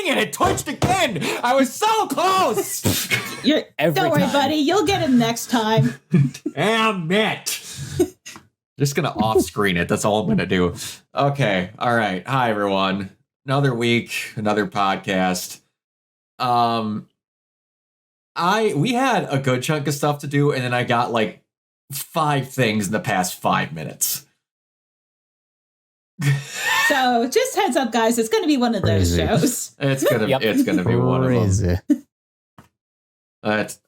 dang it, it twitched again. I was so close. Don't worry, buddy. You'll get him next time. Damn it. Just going to off-screen it. That's all I'm going to do. Okay. All right. Hi, everyone. Another week, another podcast. We had a good chunk of stuff to do, and then I got like 5 things in the past 5 minutes. So just heads up, guys, it's going to be one of those shows. It's gonna be one of them.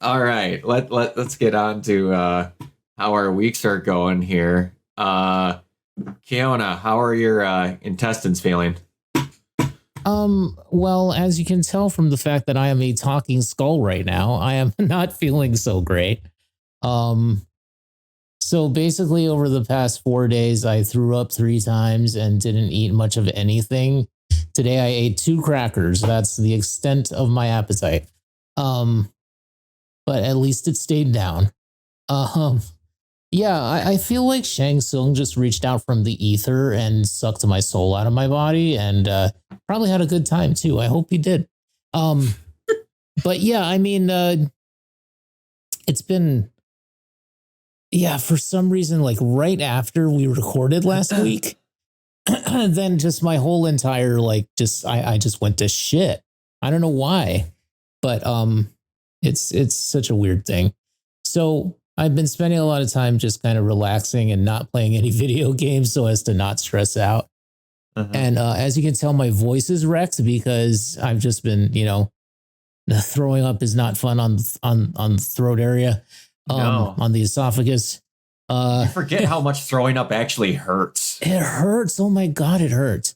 All right. Let's get on to how our weeks are going here. Kiona, how are your intestines feeling? Well, as you can tell from the fact that I am a talking skull right now, I am not feeling so great. So basically over the past 4 days, I threw up 3 times and didn't eat much of anything. Today I ate 2 crackers. That's the extent of my appetite. But at least it stayed down. Yeah, I feel like Shang Tsung just reached out from the ether and sucked my soul out of my body, and probably had a good time too. I hope he did. But yeah, I mean, it's been, yeah, for some reason, like right after we recorded last week, then just my whole entire, like, I just went to shit. I don't know why, but it's such a weird thing. So I've been spending a lot of time just kind of relaxing and not playing any video games so as to not stress out. And as you can tell, my voice is wrecked because I've just been, the throwing up is not fun on the throat area, on the esophagus. You forget how much throwing up actually hurts. It hurts. Oh my God, it hurts.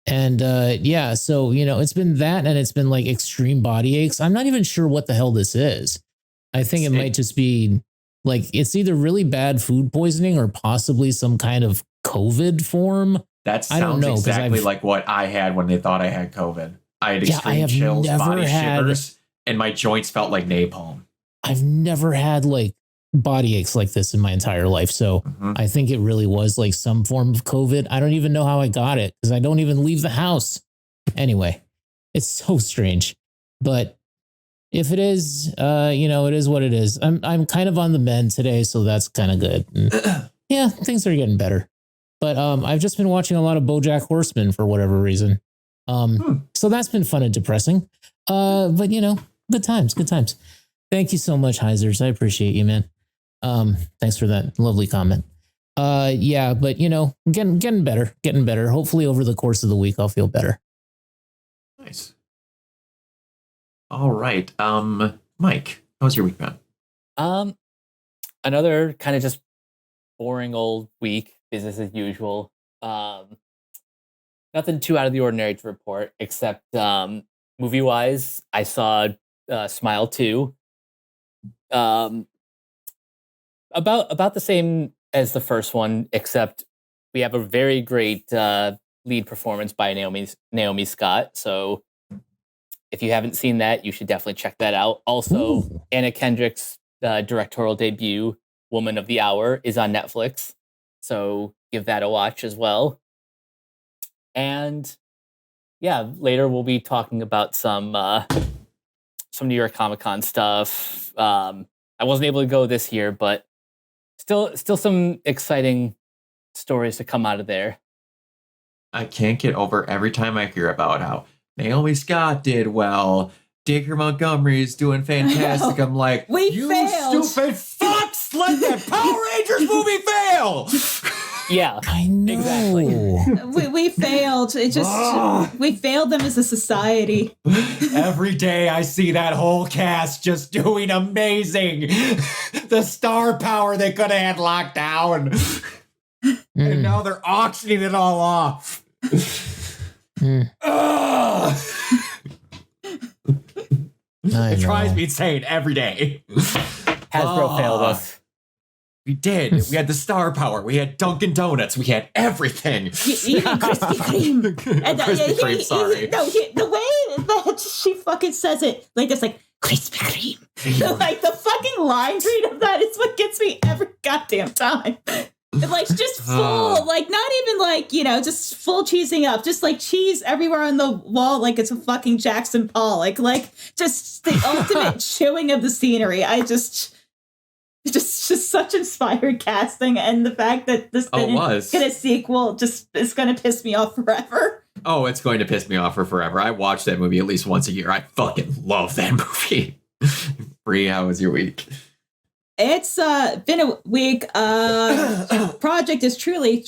And yeah, so, it's been that, and it's been like extreme body aches. I'm not even sure what the hell this is. I think it might just be like, it's either really bad food poisoning or possibly some kind of COVID form. That sounds exactly like what I had when they thought I had COVID. I had extreme chills, body shivers, and my joints felt like napalm. I've never had like body aches like this in my entire life. So I think it really was like some form of COVID. I don't even know how I got it because I don't even leave the house. Anyway, it's so strange. But if it is, it is what it is. I'm kind of on the mend today, so that's kind of good. And yeah, things are getting better. But I've just been watching a lot of BoJack Horseman for whatever reason. So that's been fun and depressing. But good times. Thank you so much, Heisers. I appreciate you, man. Thanks for that lovely comment. Yeah, but getting better. Hopefully over the course of the week, I'll feel better. Nice. All right. Mike, how's your week been? Another kind of just boring old week, business as usual. Nothing too out of the ordinary to report, except movie wise, I saw Smile 2. About the same as the first one, except we have a very great lead performance by Naomi Scott. So if you haven't seen that, you should definitely check that out. Also, Anna Kendrick's directorial debut, Woman of the Hour, is on Netflix. So give that a watch as well. And yeah, later we'll be talking about some New York Comic Con stuff. I wasn't able to go this year, but still some exciting stories to come out of there. I can't get over every time I hear about how Naomi Scott did well, Dacre Montgomery's doing fantastic. I'm like, you failed. Stupid fucks! Let that Power Rangers movie fail! Yeah, I know. Exactly. We failed. We failed them as a society. Every day I see that whole cast just doing amazing. The star power they could have had locked down. And now they're auctioning it all off. It drives me insane every day. Hasbro failed us. We did. We had the star power. We had Dunkin' Donuts. We had everything. Even Krispy Kreme. And Krispy Kreme, sorry. The way that she fucking says it, like it's like Krispy Kreme. Like the fucking line read of that is what gets me every goddamn time. Like just full, like not even like, just full cheesing up, just like cheese everywhere on the wall, like it's a fucking Jackson Pollock, like just the ultimate chewing of the scenery. Just such inspired casting, and the fact that this didn't get a sequel just is going to piss me off forever. Oh, it's going to piss me off for forever. I watch that movie at least once a year. I fucking love that movie. Bree, how was your week? It's been a week. Project is truly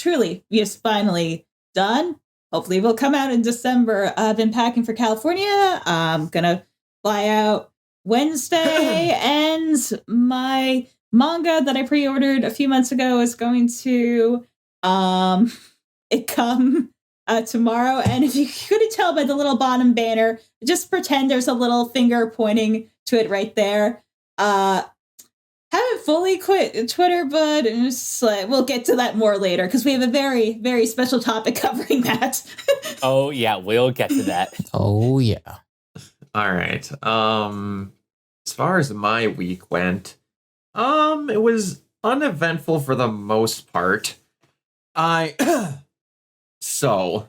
just finally done. Hopefully it will come out in December. I've been packing for California. I'm gonna fly out Wednesday, and my manga that I pre-ordered a few months ago is going to it come tomorrow. And if you couldn't tell by the little bottom banner, just pretend there's a little finger pointing to it right there. Haven't fully quit Twitter, but it's like, we'll get to that more later because we have a very, very special topic covering that. Oh, yeah, we'll get to that. Oh, yeah. All right. As far as my week went, it was uneventful for the most part. So,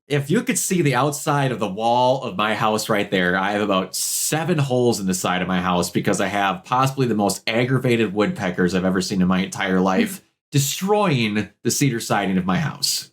if you could see the outside of the wall of my house right there, I have about 7 holes in the side of my house because I have possibly the most aggravated woodpeckers I've ever seen in my entire life, destroying the cedar siding of my house.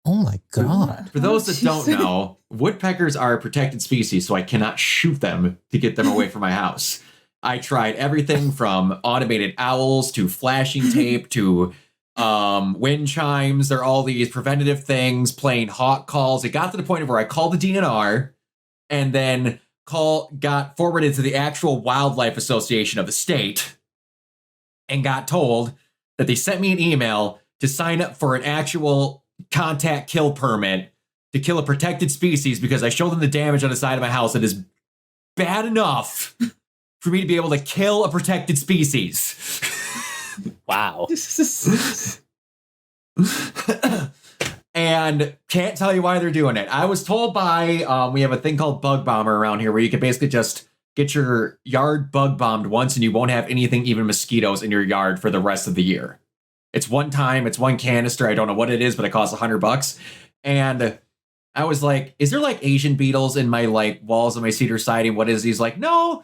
Oh my God. For those that don't know, woodpeckers are a protected species, so I cannot shoot them to get them away from my house. I tried everything from automated owls to flashing tape to wind chimes. There are all these preventative things, playing hawk calls. It got to the point of where I called the DNR and then got forwarded to the actual Wildlife Association of the state and got told that they sent me an email to sign up for an actual contact kill permit to kill a protected species because I showed them the damage on the side of my house that is bad enough for me to be able to kill a protected species. Wow. And can't tell you why they're doing it. I was told by, we have a thing called Bug Bomber around here where you can basically just get your yard bug bombed once and you won't have anything, even mosquitoes, in your yard for the rest of the year. It's one time, it's one canister. I don't know what it is, but it costs $100. And I was like, is there like Asian beetles in my like walls of my cedar siding? What is? He's like, no,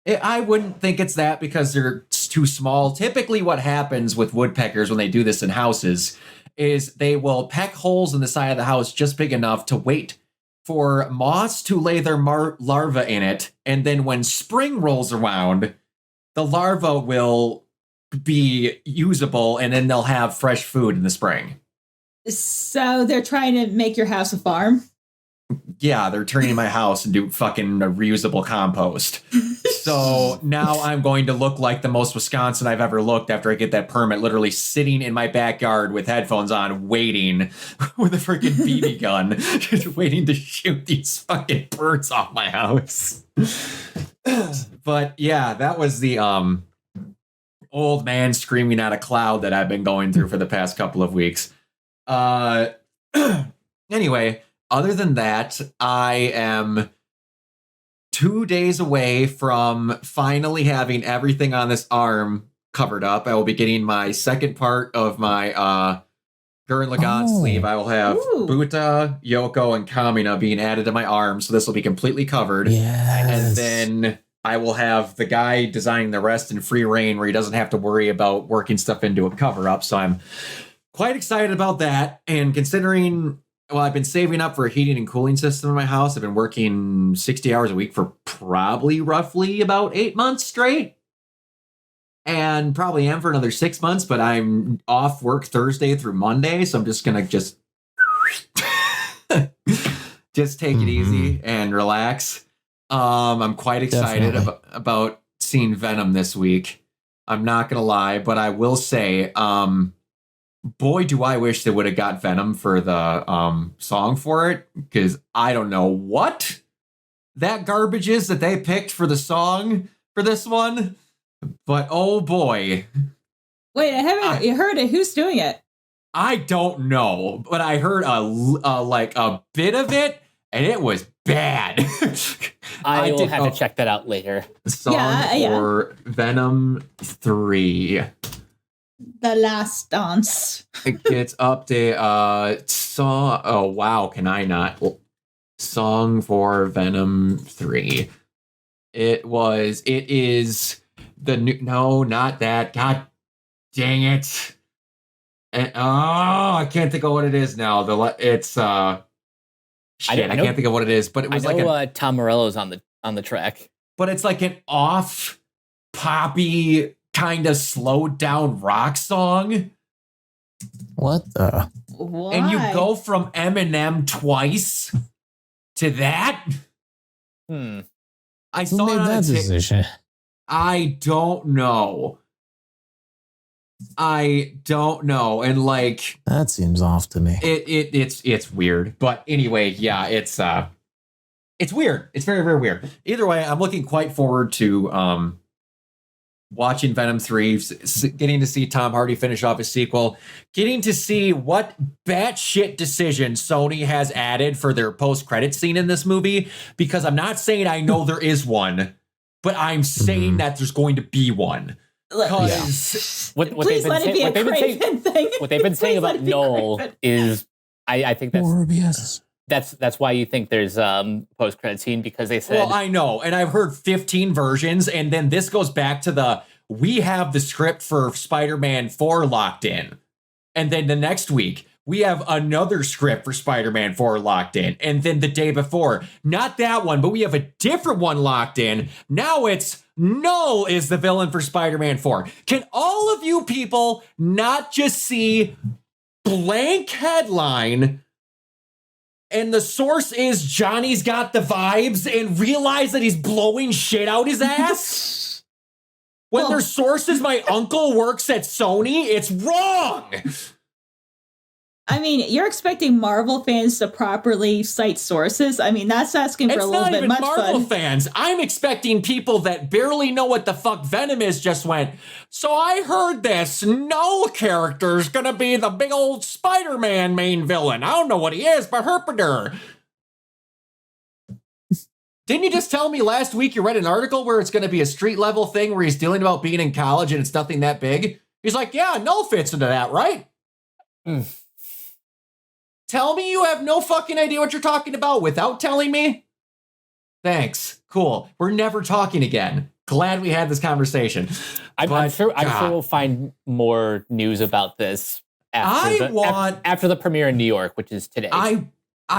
I wouldn't think it's that because they're too small. Typically what happens with woodpeckers when they do this in houses is they will peck holes in the side of the house just big enough to wait for moths to lay their larvae in it. And then when spring rolls around, the larva will be usable and then they'll have fresh food in the spring. So they're trying to make your house a farm? Yeah, they're turning my house into fucking a reusable compost. So now I'm going to look like the most Wisconsin I've ever looked after I get that permit, literally sitting in my backyard with headphones on, waiting with a freaking BB gun, just waiting to shoot these fucking birds off my house. But yeah, that was the old man screaming at a cloud that I've been going through for the past couple of weeks. Anyway, other than that, I am 2 days away from finally having everything on this arm covered up. I will be getting my second part of my Gurren Lagann sleeve. I will have Buta, Yoko, and Kamina being added to my arm, so this will be completely covered. Yes. And then I will have the guy designing the rest in free reign where he doesn't have to worry about working stuff into a cover-up. So I'm quite excited about that. And considering, well, I've been saving up for a heating and cooling system in my house. I've been working 60 hours a week for probably roughly about 8 months straight. And probably am for another 6 months, but I'm off work Thursday through Monday. So I'm just going to just take it easy and relax. I'm quite excited about seeing Venom this week. I'm not going to lie, but I will say, boy, do I wish they would have got Venom for the song for it, because I don't know what that garbage is that they picked for the song for this one, but oh boy. Wait, I haven't heard it. Who's doing it? I don't know, but I heard a bit of it, and it was bad. I will have to check that out later. Song for Venom 3. The Last Dance. It gets update. Song. Oh wow! Can I not? Song for Venom 3. It is the new. No, not that. God dang it! And, I can't think of what it is now. It's shit. I can't think of what it is. But it was Tom Morello's on the track. But it's like an off poppy kind of slowed down rock song. What the? Why? And you go from Eminem twice to that. I saw Who made that decision? I don't know. And like that seems off to me. It's weird. But anyway, yeah, it's weird. It's very, very weird. Either way, I'm looking quite forward to watching Venom 3, getting to see Tom Hardy finish off his sequel, getting to see what batshit decision Sony has added for their post-credit scene in this movie, because I'm not saying I know there is one, but I'm saying that there's going to be one. Because what they've been saying about Noel is, I think that's Morbius. That's why you think there's post-credit scene, because they said... Well, I know, and I've heard 15 versions, and then this goes back to we have the script for Spider-Man 4 locked in. And then the next week, we have another script for Spider-Man 4 locked in. And then the day before, not that one, but we have a different one locked in. Now it's Null is the villain for Spider-Man 4. Can all of you people not just see blank headline... and the source is Johnny's got the vibes, and realize that he's blowing shit out his ass? When their source is my uncle works at Sony, it's wrong! I mean, you're expecting Marvel fans to properly cite sources? I mean, that's asking for a little bit much. It's not even Marvel fans. I'm expecting people that barely know what the fuck Venom is just went, so I heard this Null character's gonna be the big old Spider-Man main villain. I don't know what he is, but Herpader. Didn't you just tell me last week you read an article where it's gonna be a street level thing where he's dealing about being in college and it's nothing that big? He's like, yeah, Null fits into that, right? Tell me you have no fucking idea what you're talking about without telling me? Thanks. Cool. We're never talking again. Glad we had this conversation. I'm sure we'll find more news about this after the premiere in New York, which is today. I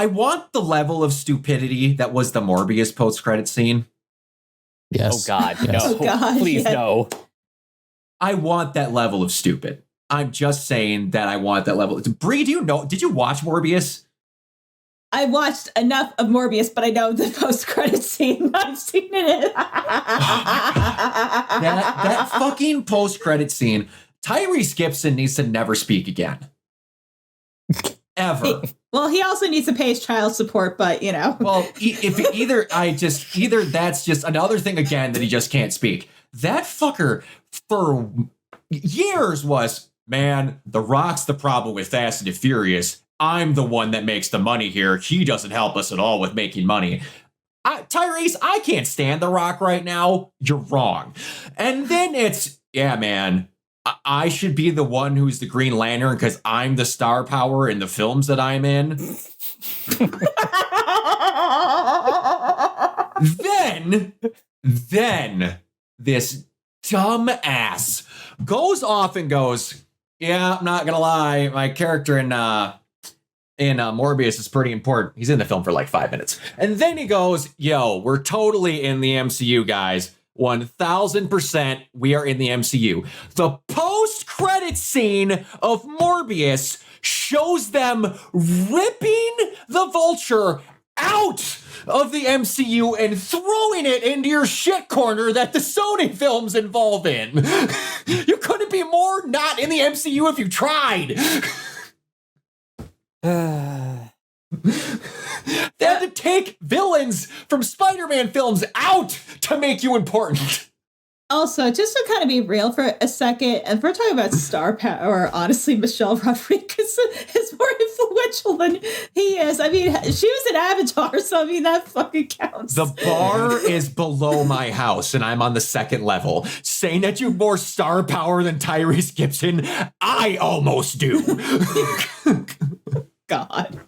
want the level of stupidity that was the Morbius post-credit scene. Yes. Oh God, yes. no. Oh, God, please, no. I want that level of stupid. I'm just saying that I want that level. Bree, did you watch Morbius? I watched enough of Morbius, but I know the post-credit scene. I've seen it. that fucking post-credit scene. Tyrese Gibson needs to never speak again. Ever. Well, he also needs to pay his child support, but you know. Well, either that's just another thing again that he just can't speak. That fucker for years was, man, The Rock's the problem with Fast and the Furious. I'm the one that makes the money here. He doesn't help us at all with making money. Tyrese, I can't stand The Rock right now. You're wrong. And then it's, yeah, man, I should be the one who's the Green Lantern because I'm the star power in the films that I'm in. Then this dumb ass goes off and goes, yeah, I'm not gonna lie, my character in Morbius is pretty important. He's in the film for like 5 minutes. And then he goes, yo, we're totally in the MCU, guys. 1000% we are in the MCU. The post-credit scene of Morbius shows them ripping the Vulture out of the MCU and throwing it into your shit corner that the Sony films involve in. You couldn't be more not in the MCU if you tried. They had to take villains from Spider-Man films out to make you important. Also, just to kind of be real for a second, and we're talking about star power, honestly, Michelle Rodriguez is more influential than he is. I mean, she was an Avatar, so I mean, that fucking counts. The bar is below my house, and I'm on the second level. Saying that you have more star power than Tyrese Gibson, I almost do. God.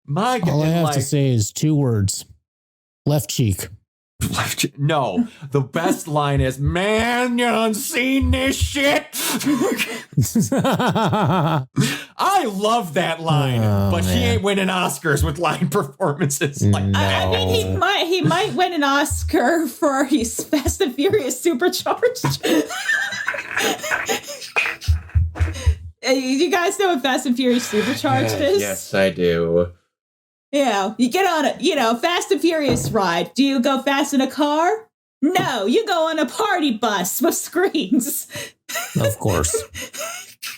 My God. All I have to say is 2 words. Left cheek. No, the best line is, man, you done seen this shit? I love that line, but he ain't winning Oscars with line performances like that. I mean, he might win an Oscar for his Fast and Furious Supercharged. You guys know what Fast and Furious Supercharged is? Yes, I do. Yeah, you get on a, Fast and Furious ride. Do you go fast in a car? No, you go on a party bus with screens. Of course.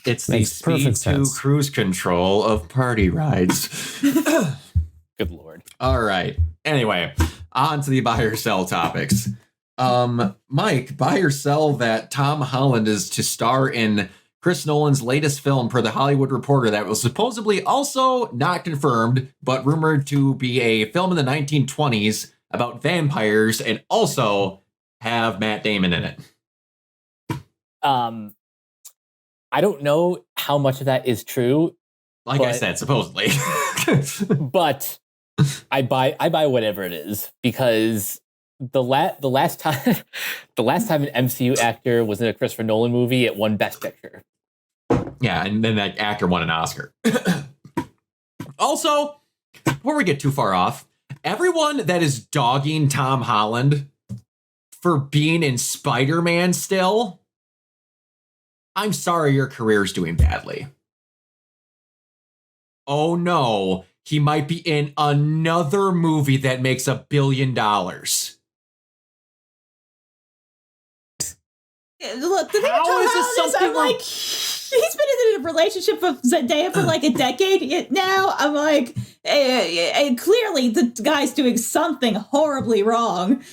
It's Makes the perfect Speed 2 sense. cruise control of party rides. Good Lord. All right. Anyway, on to the buy or sell topics. Mike, buy or sell that Tom Holland is to star in Chris Nolan's latest film per The Hollywood Reporter that was supposedly also not confirmed, but rumored to be a film in the 1920s about vampires and also have Matt Damon in it. I don't know how much of that is true, Like I said, supposedly. but I buy whatever it is, because the last time an MCU actor was in a Christopher Nolan movie, it won Best Picture. Yeah, and then that actor won an Oscar. Also, before we get too far off, everyone that is dogging Tom Holland for being in Spider-Man still, I'm sorry your career's doing badly. Oh no, he might be in another movie that makes $1 billion. Look, the thing How Tom is this Holland something I'm like, he's been in a relationship with Zendaya for like a decade now. I'm like, and clearly the guy's doing something horribly wrong.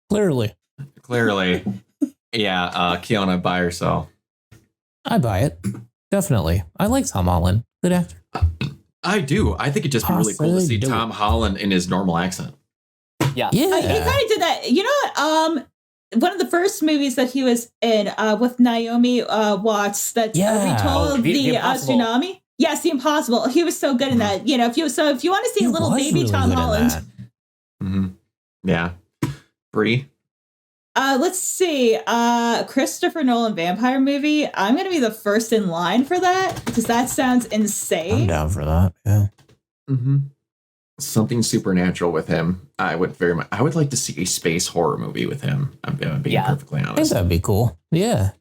Clearly. Yeah, Kiona, buy or sell? I buy it. Definitely. I like Tom Holland. Good actor. I do. I think it'd just be really cool to see Do it. Tom Holland in his normal accent. Yeah. He kind of did that. You know what? One of the first movies that he was in with Naomi Watts that retold The Impossible. tsunami. Yes, The Impossible. He was so good in that. You know, if you want to see a little baby Tom Holland, Mm-hmm. Yeah. Bree? let's see. Christopher Nolan vampire movie. I'm gonna be the first in line for that because that sounds I'm insane. down for that. Yeah. Mm-hmm. Something supernatural with him. I would like to see a space horror movie with him. I'm being perfectly I think honest. that'd be cool. Yeah.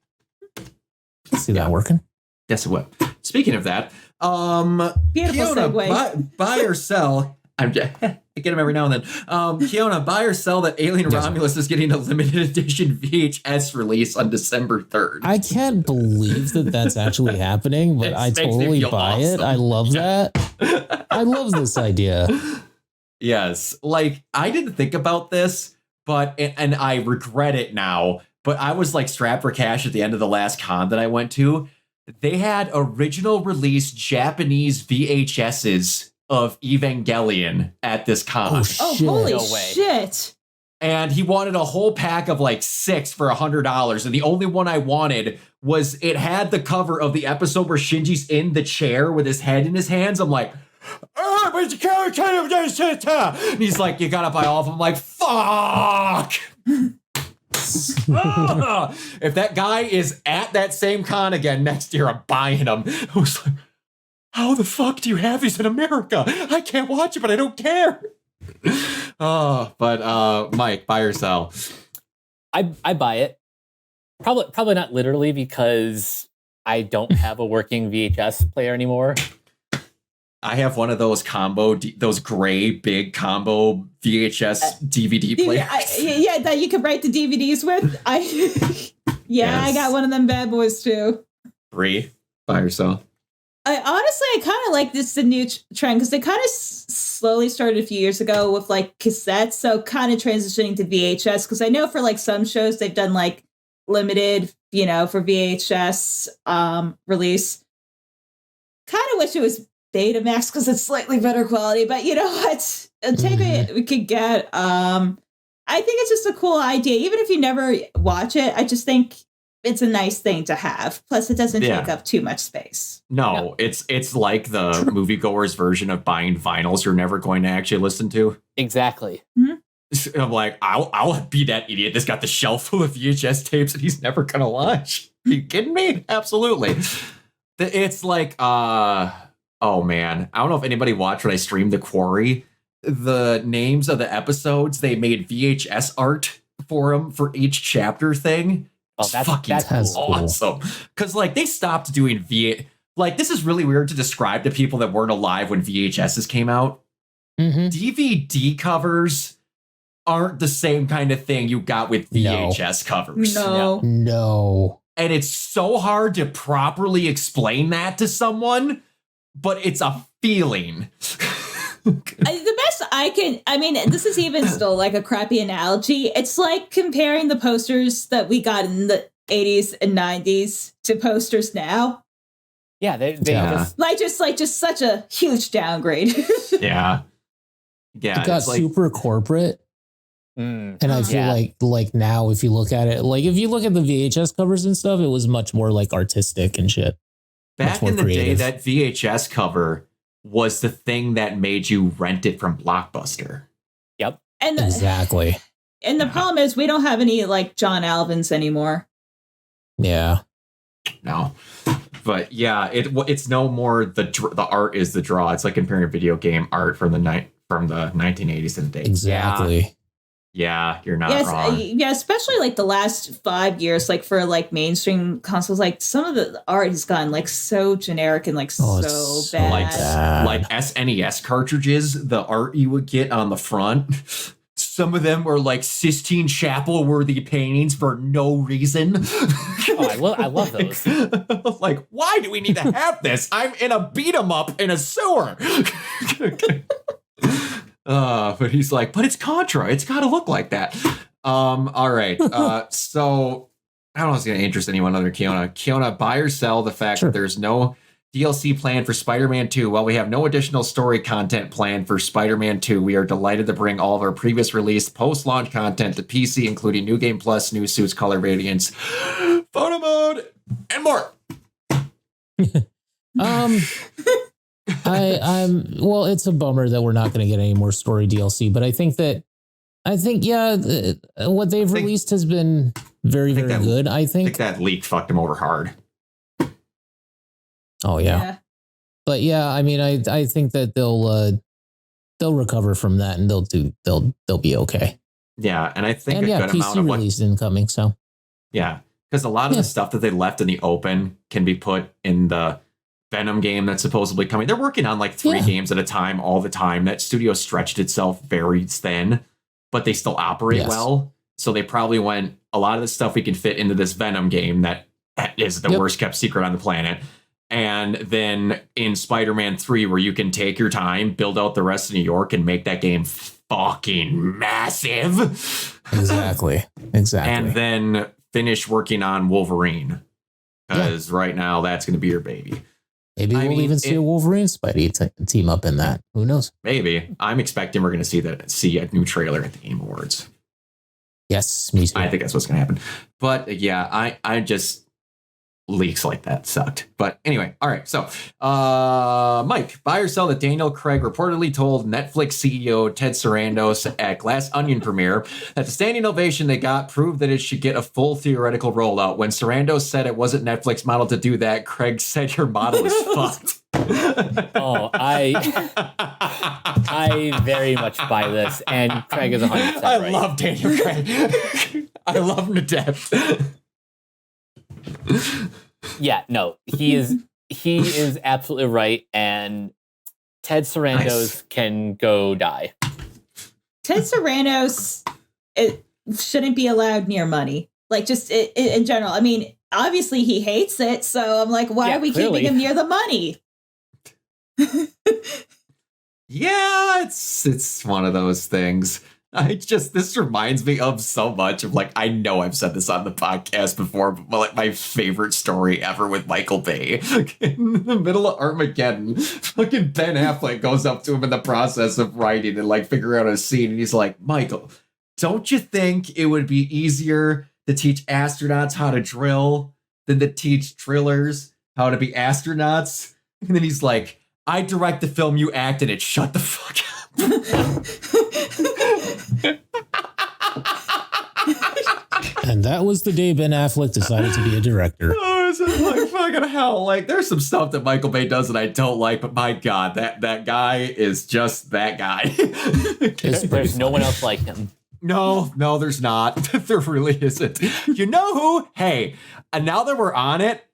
I see that working. Yes, it would. Speaking of that, Beautiful Kiona, segue. buy or sell. I get them every now and then. Kiona, buy or sell that Alien Romulus is getting a limited edition VHS release on December 3rd. I can't believe that that's actually happening, but It I makes me totally feel buy it. awesome. I love that. I love this idea. Yes, like I didn't think about this, and I regret it now. But I was like strapped for cash at the end of the last con that I went to. They had original release Japanese VHSs of Evangelion at this con. Oh, Shit. holy No way. shit. And he wanted a whole pack of like 6 for $100. And the only one I wanted was it had the cover of the episode where Shinji's in the chair with his head in his hands. I'm like, oh, but you can't tell him this. And he's like, you gotta buy all of them. I'm like, fuck. Ah! If that guy is at that same con again next year, I'm buying him. I was like, how the fuck do you have these in America? I can't watch it, but I don't care. But Mike, buy or sell? I buy it. Probably not literally, because I don't have a working VHS player anymore. I have one of those those gray big combo VHS DVD players. That you can write the DVDs with. Yes. I got one of them bad boys too. Bree, buy or sell? I kind of like this the new trend because they kind of slowly started a few years ago with like cassettes. So kind of transitioning to VHS. Cause I know for like some shows they've done like limited, for VHS release. Kind of wish it was Betamax because it's slightly better quality, but you know what? Take it we could get. I think it's just a cool idea. Even if you never watch it, I just think it's a nice thing to have. Plus, it doesn't take up too much space. No, it's like the moviegoer's version of buying vinyls you're never going to actually listen to. Exactly. Mm-hmm. I'm like, I'll be that idiot that's got the shelf full of VHS tapes that he's never gonna watch. Are you kidding me? Absolutely. It's like, oh man, I don't know if anybody watched when I streamed The Quarry. The names of the episodes, they made VHS art for them for each chapter thing. Oh, that's awesome. Because like they stopped doing like this is really weird to describe to people that weren't alive when VHSs came out. DVD covers aren't the same kind of thing you got with VHS covers. No. And it's so hard to properly explain that to someone, but it's a feeling. The best this is even still like a crappy analogy. It's like comparing the posters that we got in the 80s and 90s to posters now. Yeah, they just such a huge downgrade. Yeah. It got super corporate. And I feel like now if you look at it, like if you look at the VHS covers and stuff, it was much more like artistic and shit. Back in the day, that VHS cover was the thing that made you rent it from Blockbuster. Yep. Exactly. And the problem is we don't have any like John Alvins anymore. Yeah. No. But yeah, it's no more the art is the draw. It's like comparing video game art from the 1980s to the day. Exactly. Yeah, you're not wrong. Yeah, especially like the last 5 years, like for like mainstream consoles, like some of the art has gotten like so generic and like so bad. Like SNES cartridges, the art you would get on the front. Some of them were like Sistine Chapel worthy paintings for no reason. I love those. Like, why do we need to have this? I'm in a beat 'em up in a sewer. But he's like, but it's Contra. It's got to look like that. All right. So I don't know if it's going to interest anyone other than Kiona. Kiona, buy or sell the fact that there's no DLC planned for Spider-Man 2. While we have no additional story content planned for Spider-Man 2, we are delighted to bring all of our previous released post-launch content to PC, including New Game Plus, new suits, color variants, photo mode, and more. Well, it's a bummer that we're not going to get any more story DLC, but I think what they've released has been very good. I think that leak fucked him over hard. Oh yeah. But yeah, I mean, I think that they'll recover from that and they'll be okay. Yeah, and I think a good PC amount of release incoming. So yeah, because a lot of the stuff that they left in the open can be put in the Venom game that's supposedly coming. They're working on like 3 games at a time all the time. That studio stretched itself very thin, but they still operate well. So they probably went, a lot of the stuff we can fit into this Venom game that is the worst kept secret on the planet. And then in Spider-Man 3, where you can take your time, build out the rest of New York and make that game fucking massive. Exactly. And then finish working on Wolverine. Because right now that's going to be your baby. Maybe we'll even see a Wolverine Spidey team up in that. Who knows? Maybe. I'm expecting we're going to see a new trailer at the Game Awards. Yes, me too. I think that's what's going to happen. But yeah, I just... leaks like that sucked. But anyway, all right. So, Mike, buy or sell that Daniel Craig reportedly told Netflix CEO Ted Sarandos at Glass Onion premiere that the standing ovation they got proved that it should get a full theoretical rollout. When Sarandos said it wasn't Netflix model to do that, Craig said your model is fucked. I very much buy this, and Craig is 100% right. I love Daniel Craig. I love him to death. Yeah, no, he is absolutely right, and Ted Sarandos can go die. Ted Sarandos shouldn't be allowed near money, like just in general. I mean, obviously he hates it, so I'm like, why are we keeping him near the money? Yeah, it's one of those things. This reminds me of so much of like, I know I've said this on the podcast before, but like my favorite story ever with Michael Bay. In the middle of Armageddon, fucking Ben Affleck goes up to him in the process of writing and like figuring out a scene, and he's like, Michael, don't you think it would be easier to teach astronauts how to drill than to teach drillers how to be astronauts? And then he's like, I direct the film, you act in it. Shut the fuck up. And that was the day Ben Affleck decided to be a director. Oh, it's just like fucking hell. Like, there's some stuff that Michael Bay does that I don't like, but my God, that guy is just that guy. There's no one else like him. No, there's not. There really isn't. You know who? Hey, and now that we're on it,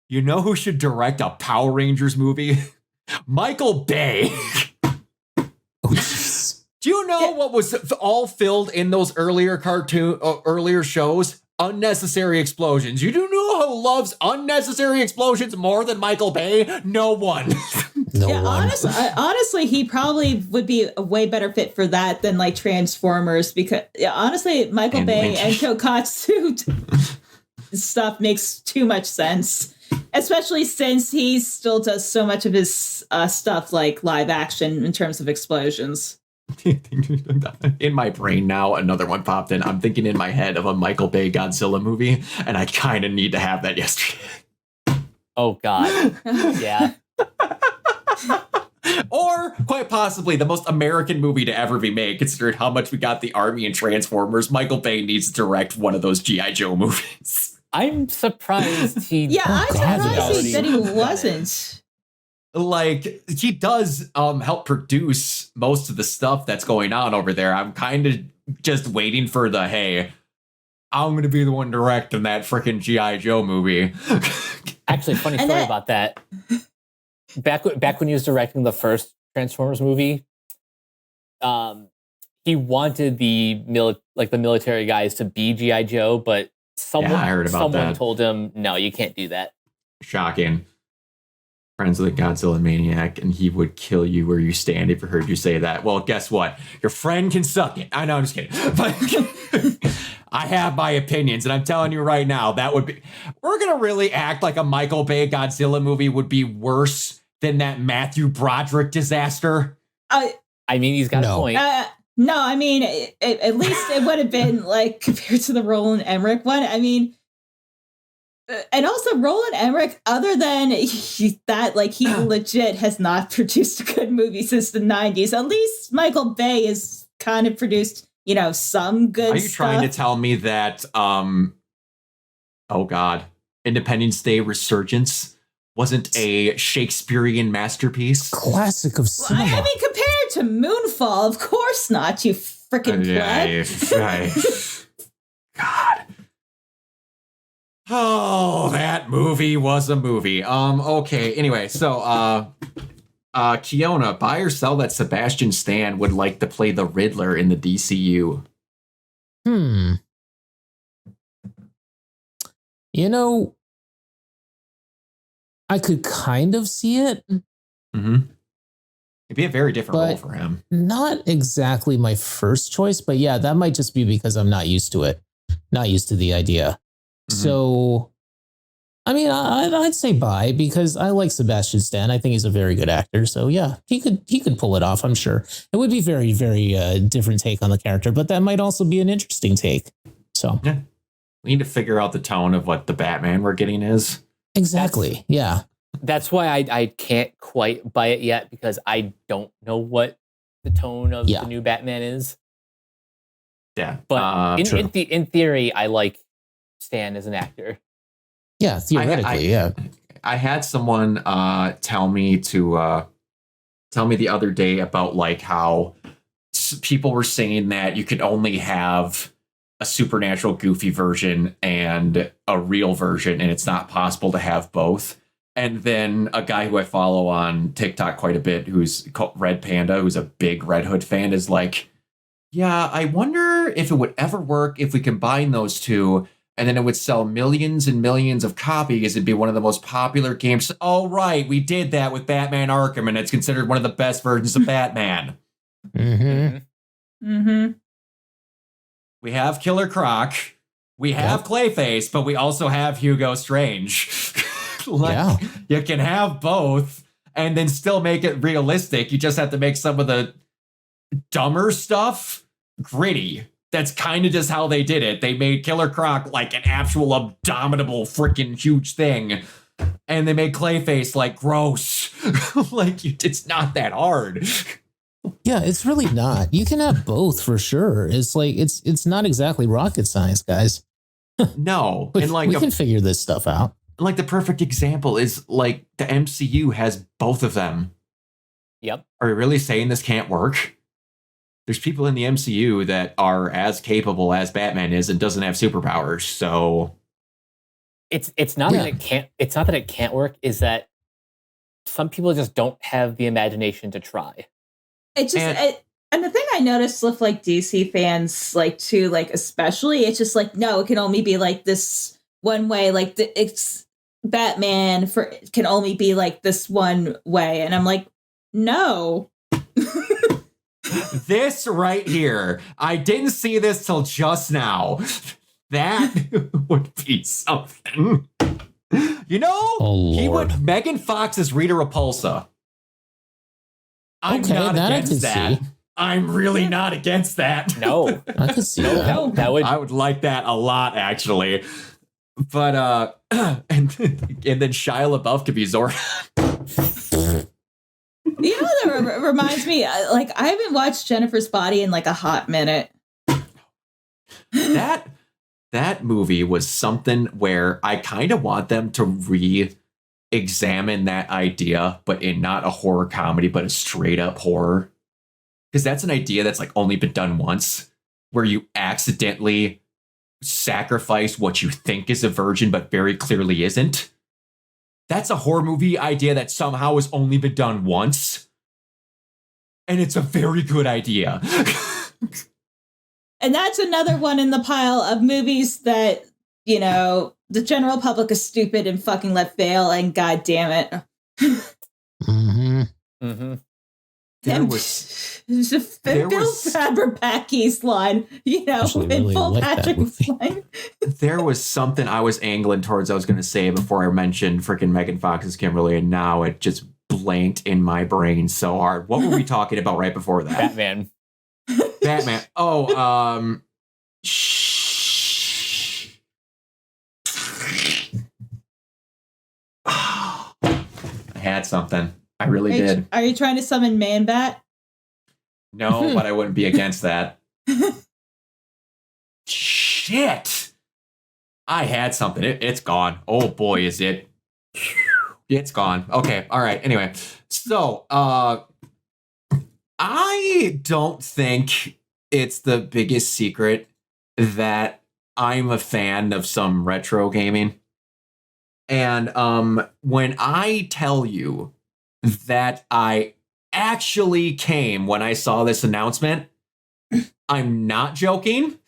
you know who should direct a Power Rangers movie? Michael Bay. Do you know what was all filled in those earlier shows? Unnecessary explosions. You do know who loves unnecessary explosions more than Michael Bay? No one. No one. Honestly, he probably would be a way better fit for that than like Transformers, because honestly, Michael Bay and Tokatsu stuff makes too much sense. Especially since he still does so much of his stuff like live action in terms of explosions. In my brain now, another one popped in. I'm thinking in my head of a Michael Bay Godzilla movie, and I kind of need to have that yesterday. Oh, God. Yeah. Or, quite possibly, the most American movie to ever be made, considering how much we got the Army and Transformers. Michael Bay needs to direct one of those G.I. Joe movies. I'm surprised he... Yeah, I'm surprised that he wasn't. Like, he does help produce most of the stuff that's going on over there. I'm kind of just waiting for the, hey, I'm going to be the one directing that freaking G.I. Joe movie. Actually, funny story about that. Back when he was directing the first Transformers movie, he wanted the military guys to be G.I. Joe, but someone told him, no, you can't do that. Shocking. Friends with a Godzilla maniac, and he would kill you where you stand if he heard you say that. Well, guess what? Your friend can suck it. I know, I'm just kidding. But I have my opinions, and I'm telling you right now, that would be... We're going to really act like a Michael Bay Godzilla movie would be worse than that Matthew Broderick disaster? I mean, he's got a point. No, I mean, at least it would have been, like, compared to the Roland Emmerich one. I mean... And also, Roland Emmerich, other than that, like, he legit has not produced a good movie since the 90s. At least Michael Bay has kind of produced, some good stuff. Are you trying to tell me that, Independence Day Resurgence wasn't a Shakespearean masterpiece? Classic of cinema. I mean, compared to Moonfall, of course not, you freaking pleb. God. Oh, that movie was a movie. Okay, anyway, so, Kiona, buy or sell that Sebastian Stan would like to play the Riddler in the DCU? I could kind of see it. Mm-hmm. It'd be a very different role for him. Not exactly my first choice, but yeah, that might just be because I'm not used to it. Not used to the idea. Mm-hmm. So, I mean, I'd say buy, because I like Sebastian Stan. I think he's a very good actor. So yeah, he could pull it off, I'm sure. It would be very, very different take on the character, but that might also be an interesting take. So yeah, we need to figure out the tone of what the Batman we're getting is. Exactly. Yeah. That's why I can't quite buy it yet, because I don't know what the tone of the new Batman is. Yeah. But in theory, I like Stan as an actor. Yeah, theoretically, yeah. I had someone tell me the other day about like how people were saying that you could only have a supernatural goofy version and a real version, and it's not possible to have both. And then a guy who I follow on TikTok quite a bit, who's called Red Panda, who's a big Red Hood fan, is like, yeah, I wonder if it would ever work if we combine those two. and then it would sell millions and millions of copies and be one of the most popular games. Oh, right, we did that with Batman Arkham, and it's considered one of the best versions of Batman. We have Killer Croc, we have Clayface, but we also have Hugo Strange. You can have both and then still make it realistic. You just have to make some of the dumber stuff gritty. That's kind of just how they did it. They made Killer Croc like an actual abominable freaking huge thing. And they made Clayface like gross. It's not that hard. Yeah, it's really not. You can have both for sure. It's like it's not exactly rocket science, guys. No. And like we can figure this stuff out. Like the perfect example is like the MCU has both of them. Yep. Are you really saying this can't work? There's people in the MCU that are as capable as Batman is and doesn't have superpowers. So it's not that it can't. It's not that it can't work. Is that some people just don't have the imagination to try. It just and the thing I noticed with like DC fans, like too, like especially, it's just like no, it can only be like this one way. Like it's Batman can only be like this one way, and I'm like, no. This right here, I didn't see this till just now. That would be something. You know, he would Megan Fox as Rita Repulsa. I'm not against that. I'm really not against that. No, I can see that. No, I would like that a lot, actually. But and then Shia LaBeouf could be Zordon. You know that reminds me, like I haven't watched Jennifer's Body in like a hot minute. That movie was something where I kind of want them to re-examine that idea, but in not a horror comedy, but a straight up horror. Because that's an idea that's like only been done once, where you accidentally sacrifice what you think is a virgin, but very clearly isn't. That's a horror movie idea that somehow has only been done once. And it's a very good idea. And that's another one in the pile of movies that, you know, the general public is stupid and fucking let fail, and god damn it. There was Bill Faber-Packy's line, you know, in really full like Patrick's line. There was something I was angling towards I was going to say before I mentioned freaking Megan Fox's Kimberly, and now it just blanked in my brain so hard. What were we talking about right before that? Batman. Oh, I had something. I really did. Are you trying to summon Man-Bat? No, but I wouldn't be against that. Shit! I had something. It's gone. Oh boy, is it. It's gone. Okay, all right. Anyway, so, I don't think it's the biggest secret that I'm a fan of some retro gaming. And when I tell you that I actually came when I saw this announcement, I'm not joking.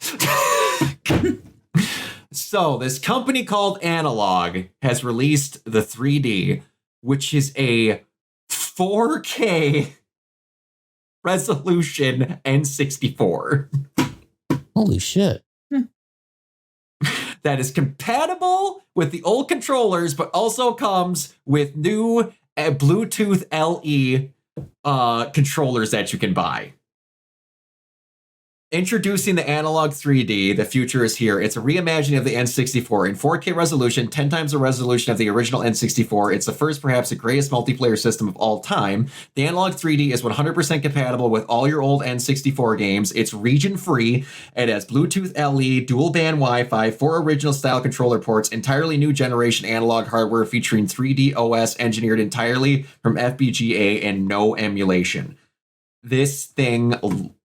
So this company called Analog has released the 3D, which is a 4K resolution N64. Holy shit. That is compatible with the old controllers, but also comes with new Bluetooth LE controllers that you can buy. Introducing the Analog 3D, the future is here. It's a reimagining of the N64 in 4K resolution, 10 times the resolution of the original N64. It's the first, perhaps the greatest multiplayer system of all time. The Analog 3D is 100% compatible with all your old N64 games. It's region-free. It has Bluetooth LE, dual-band Wi-Fi, 4 original-style controller ports, entirely new generation analog hardware featuring 3D OS engineered entirely from FPGA and no emulation. This thing,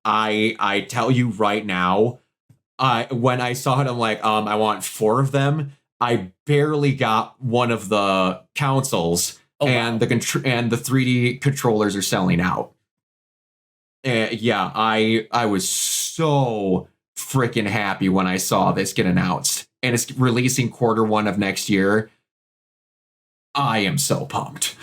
I tell you right now, when I saw it, I'm like, I want 4 of them. I barely got one of the consoles, and the 3D controllers are selling out. I was so freaking happy when I saw this get announced. and it's releasing Q1 of next year. I am so pumped.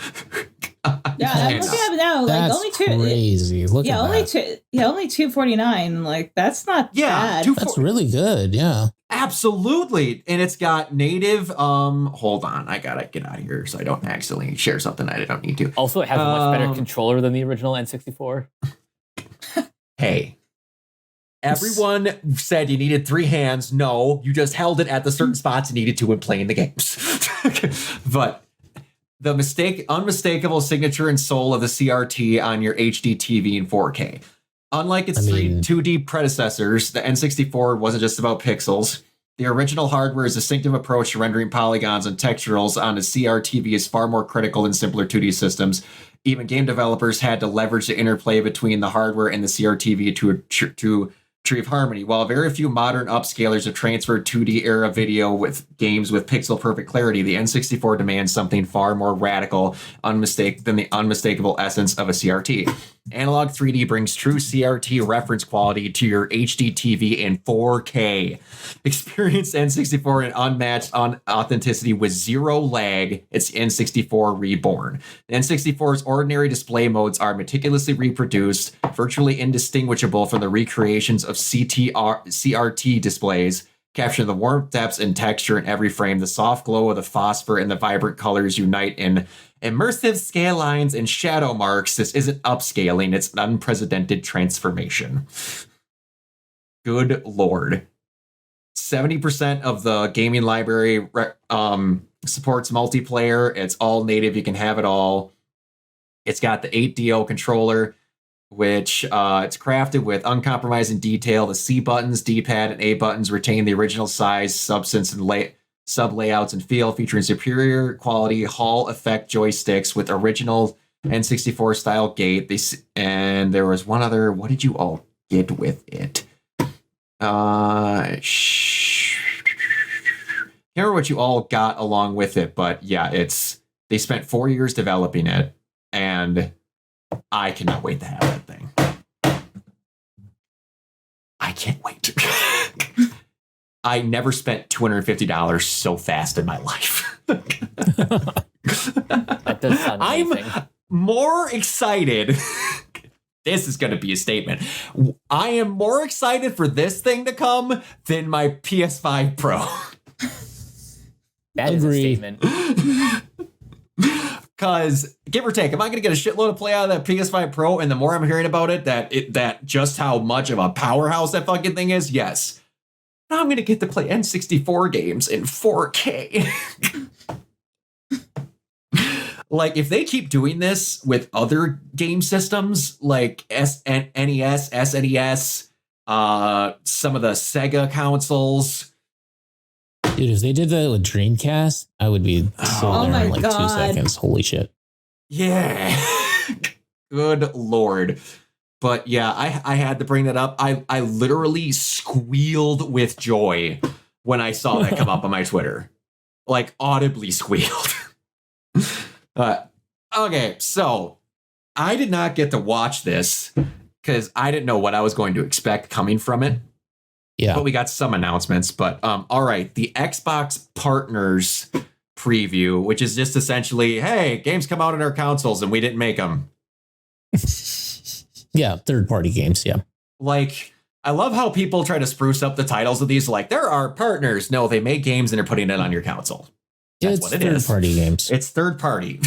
Yeah, I'm looking at it now. Like That's only two. crazy. Look at only that. two. Yeah, only $249. Like that's not bad. That's really good. Yeah. Absolutely. And it's got native, hold on, I gotta get out of here so I don't accidentally share something I don't need to. Also, it has a much better controller than the original N64. Hey, everyone said you needed 3 hands. No, you just held it at the certain spots you needed to when playing the games. But the unmistakable signature and soul of the CRT on your HD TV in 4K. Unlike its 2D predecessors, the N64 wasn't just about pixels. The original hardware's distinctive approach to rendering polygons and texturals on a CRTV is far more critical than simpler 2D systems. Even game developers had to leverage the interplay between the hardware and the CRTV to achieve harmony. While very few modern upscalers have transferred 2D era video with games with pixel perfect clarity, the N64 demands something far more radical than the unmistakable essence of a CRT. Analog 3D brings true CRT reference quality to your HD TV in 4K. Experience N64 in unmatched authenticity with zero lag. It's N64 Reborn. The N64's ordinary display modes are meticulously reproduced, virtually indistinguishable from the recreations of CRT displays. Capture the warmth, depths, and texture in every frame. The soft glow of the phosphor and the vibrant colors unite in immersive scale lines and shadow marks. This isn't upscaling, it's an unprecedented transformation. Good Lord. 70% of the gaming library supports multiplayer. It's all native. You can have it all. It's got the 8DO controller, which it's crafted with uncompromising detail. The C buttons, D-pad, and A buttons retain the original size, substance, and sub-layouts and feel, featuring superior quality Hall effect joysticks with original N64 style gate. And there was one other. What did you all get with it? Can't remember what you all got along with it, but yeah, they spent 4 years developing it, and I cannot wait to have that thing. I can't wait. I never spent $250 so fast in my life. That does sound amazing. I'm more excited. This is going to be a statement. I am more excited for this thing to come than my PS5 Pro. That is a statement. Because, give or take, am I going to get a shitload of play out of that PS5 Pro? And the more I'm hearing about it, that just how much of a powerhouse that fucking thing is, yes. Now I'm going to get to play N64 games in 4K. Like, if they keep doing this with other game systems, like NES, SNES, some of the Sega consoles. Dude, if they did that with Dreamcast, I would be still there in like God. 2 seconds. Holy shit. Yeah. Good Lord. But yeah, I had to bring that up. I literally squealed with joy when I saw that come up on my Twitter. Like, audibly squealed. Okay, so I did not get to watch this because I didn't know what I was going to expect coming from it. Yeah. But we got some announcements. But all right, the Xbox Partners preview, which is just essentially, hey, games come out on our consoles and we didn't make them. Yeah, third-party games, yeah. Like, I love how people try to spruce up the titles of these. Like, there are partners. No, they make games and they're putting it on your console. That's It's what it is. third-party games. It's third party.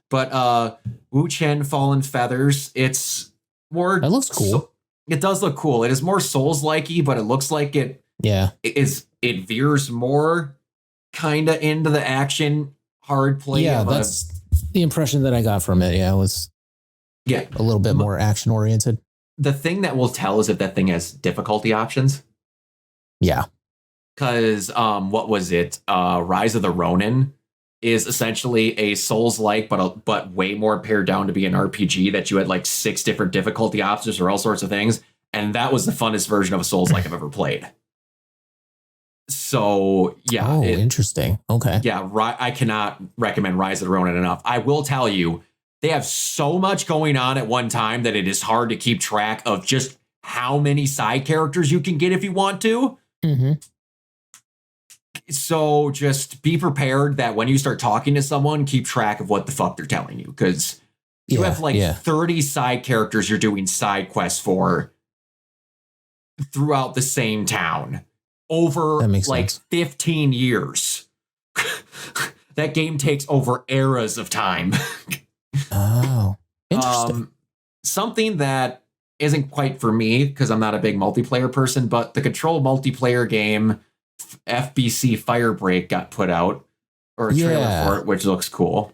But Wu Chen Fallen Feathers, it's more... That looks cool. It does look cool. It is more Souls-like-y, but it looks like it veers more kind of into the action hard play. Yeah, that's the impression that I got from it. Yeah, it was a little bit more action-oriented. The thing that will tell is if that thing has difficulty options. Yeah. Because, what was it? Rise of the Ronin is essentially a Souls-like, but way more pared down to be an RPG that you had like 6 different difficulty options or all sorts of things. And that was the funnest version of a Souls-like I've ever played. So, yeah. Oh, interesting. Okay. Yeah, I cannot recommend Rise of the Ronin enough. I will tell you, they have so much going on at one time that it is hard to keep track of just how many side characters you can get if you want to. Mm-hmm. So just be prepared that when you start talking to someone, keep track of what the fuck they're telling you. Because you have like 30 side characters you're doing side quests for throughout the same town over like sense. 15 years. That game takes over eras of time. Oh, interesting. Something that isn't quite for me because I'm not a big multiplayer person, but the Control multiplayer game FBC Firebreak got put out, or a trailer for it, which looks cool.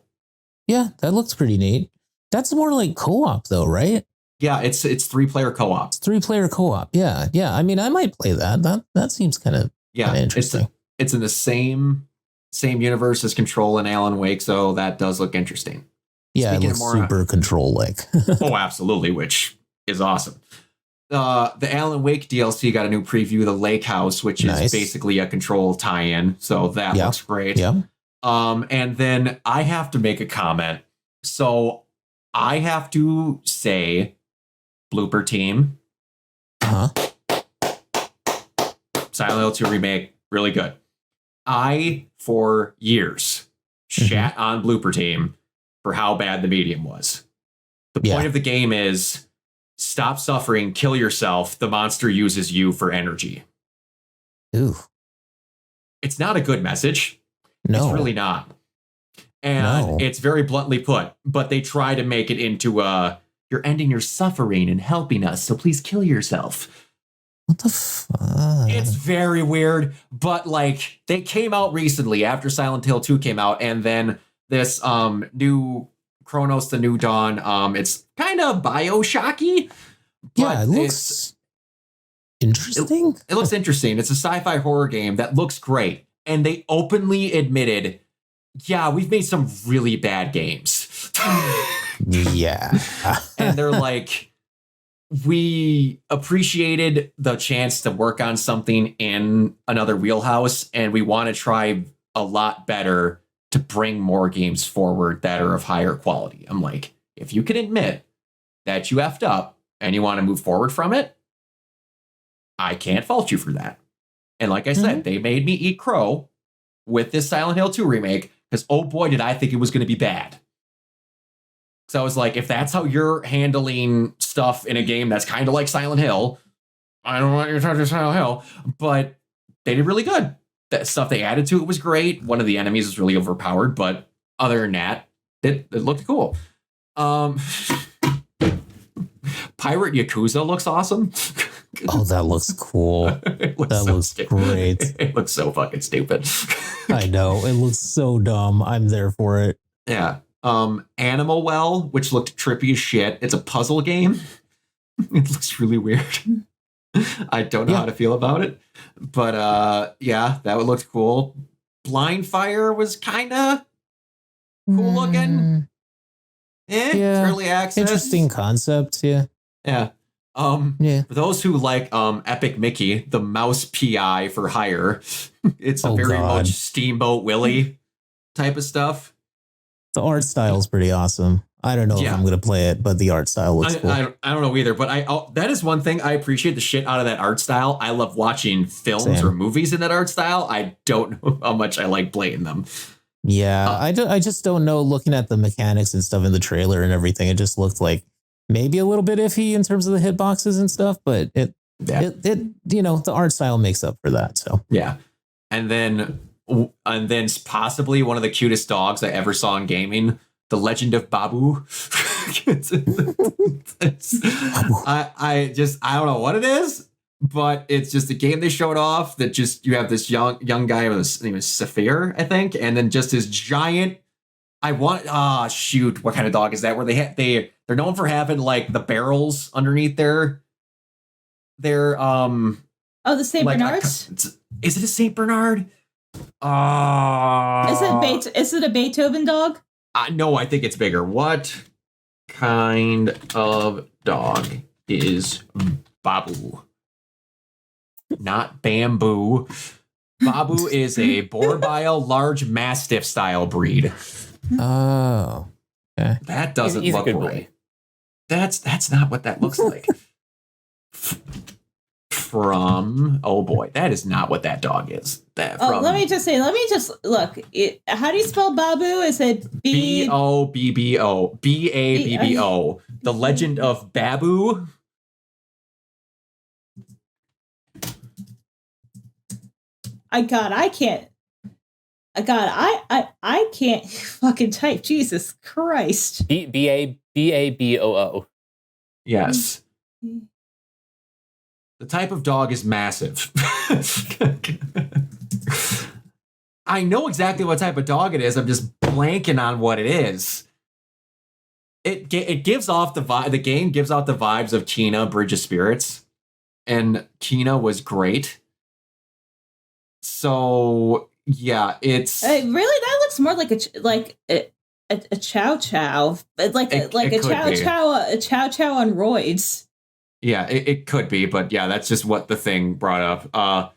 Yeah, that looks pretty neat. That's more like co-op though, right? Yeah, it's 3-player co-op. It's 3-player co-op. Yeah. I mean, I might play that. That seems kind of interesting. It's in the same universe as Control and Alan Wake, so that does look interesting. Yeah, it looks super Control-like. Oh, absolutely, which is awesome. The Alan Wake DLC got a new preview, the Lake House, which is basically a Control tie-in, so that looks great. Yeah. And then I have to make a comment. So I have to say, Blooper Team. Silent Hill 2 Remake, really good. I, for years, shat on Blooper Team for how bad the medium was. The point of the game is stop suffering, kill yourself. The monster uses you for energy. Ooh. It's not a good message. No. It's really not. And it's very bluntly put, but they try to make it into you're ending your suffering and helping us, so please kill yourself. What the fuck? It's very weird, but like they came out recently after Silent Hill 2 came out, and then this new Chronos, the New Dawn, it's kind of BioShocky. Yeah, it looks interesting. It looks interesting. It's a sci-fi horror game that looks great. And they openly admitted, yeah, we've made some really bad games. Yeah. And they're like, we appreciated the chance to work on something in another wheelhouse, and we want to try a lot better to bring more games forward that are of higher quality. I'm like, if you can admit that you effed up and you want to move forward from it, I can't fault you for that. And like I said, they made me eat crow with this Silent Hill 2 remake because, oh boy, did I think it was going to be bad. So I was like, if that's how you're handling stuff in a game that's kind of like Silent Hill, I don't want you to touch Silent Hill, but they did really good. That stuff they added to it was great. One of the enemies was really overpowered, but other than that, it looked cool. Pirate Yakuza looks awesome. Oh, that looks cool. That looks great. It looks so fucking stupid. I know. It looks so dumb. I'm there for it. Yeah. Animal Well, which looked trippy as shit. It's a puzzle game. It looks really weird. I don't know how to feel about it. But yeah, that looked cool. Blind Fire was kind of cool looking. Early access. Interesting concept, yeah. Yeah. For those who like Epic Mickey, the mouse PI for hire, it's a very much Steamboat Willie type of stuff. The art style is pretty awesome. I don't know if I'm going to play it, but the art style looks cool. I don't know either, but that is one thing I appreciate the shit out of that art style. I love watching films or movies in that art style. I don't know how much I like playing them. Yeah, I just don't know. Looking at the mechanics and stuff in the trailer and everything, it just looked like maybe a little bit iffy in terms of the hitboxes and stuff, but it the art style makes up for that. So yeah, and then possibly one of the cutest dogs I ever saw in gaming, The Legend of Babu. I don't know what it is, but it's just a game they showed off that just you have this young guy with his name is Saphir, I think, and then just this giant. What kind of dog is that? Where they're known for having like the barrels underneath their the Saint Bernards? Is it a Saint Bernard? Is it a Beethoven dog? No, I think it's bigger. What kind of dog is Babu? Not Bamboo. Babu is a Borbile large Mastiff style breed. Oh, okay. That doesn't look right. That's not what that looks like. from, oh boy, that is not what that dog is. Let me just look. How do you spell Babu? Is it Bobbo? Babbo. The Legend of Babu. I can't fucking type. Jesus Christ. Baboo. Yes. The type of dog is massive. I know exactly what type of dog it is. I'm just blanking on what it is. It gives off the vibe. The game gives out the vibes of Kena, Bridge of Spirits, and Kena was great. So yeah, it's really that looks more like a chow chow, like a chow chow on roids. Yeah, it could be, but yeah, that's just what the thing brought up.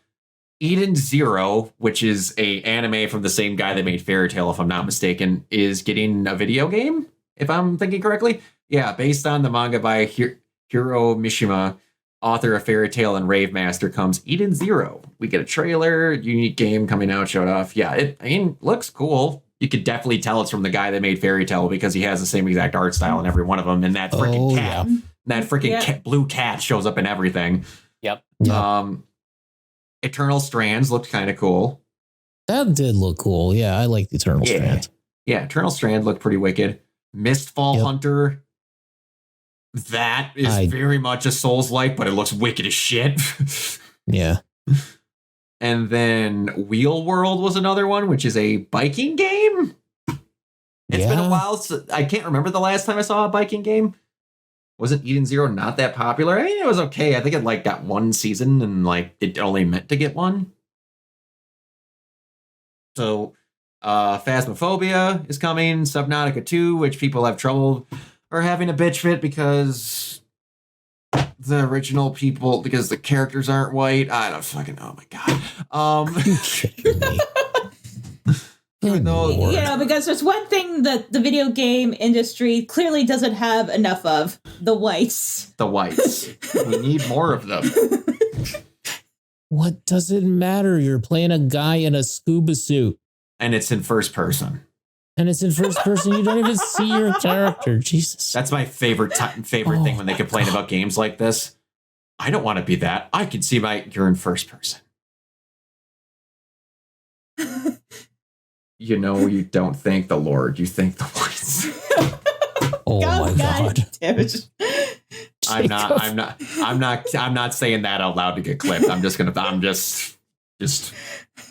Eden Zero, which is a anime from the same guy that made Fairy Tail, if I'm not mistaken, is getting a video game, if I'm thinking correctly. Yeah, based on the manga by Hiro Mishima, author of Fairy Tail and Rave Master, comes Eden Zero. We get a trailer, unique game coming out, showed off. Yeah, it looks cool. You could definitely tell it's from the guy that made Fairy Tail because he has the same exact art style in every one of them, and that freaking cat. Yeah. That freaking blue cat shows up in everything. Yep. Eternal Strands looked kind of cool. That did look cool. Yeah, I like Eternal Strands. Yeah, Eternal Strand looked pretty wicked. Mistfall Hunter. That is very much a Souls-like, but it looks wicked as shit. Yeah. And then Wheel World was another one, which is a biking game. It's been a while. I can't remember the last time I saw a biking game. Wasn't Eden Zero not that popular? I mean, it was okay. I think it got one season and it only meant to get one. So Phasmophobia is coming. Subnautica 2, which people have trouble or having a bitch fit because the original people, because the characters aren't white. I don't fucking know. Oh my God. Because there's one thing that the video game industry clearly doesn't have enough of: the whites. The whites. We need more of them. What does it matter? You're playing a guy in a scuba suit. And it's in first person. You don't even see your character. Jesus. That's my favorite thing when they complain about games like this. I don't want to be that. I can see you're in first person. You don't thank the Lord, you thank the whites. Oh my God. Damn it. I'm not saying that out loud to get clipped. I'm just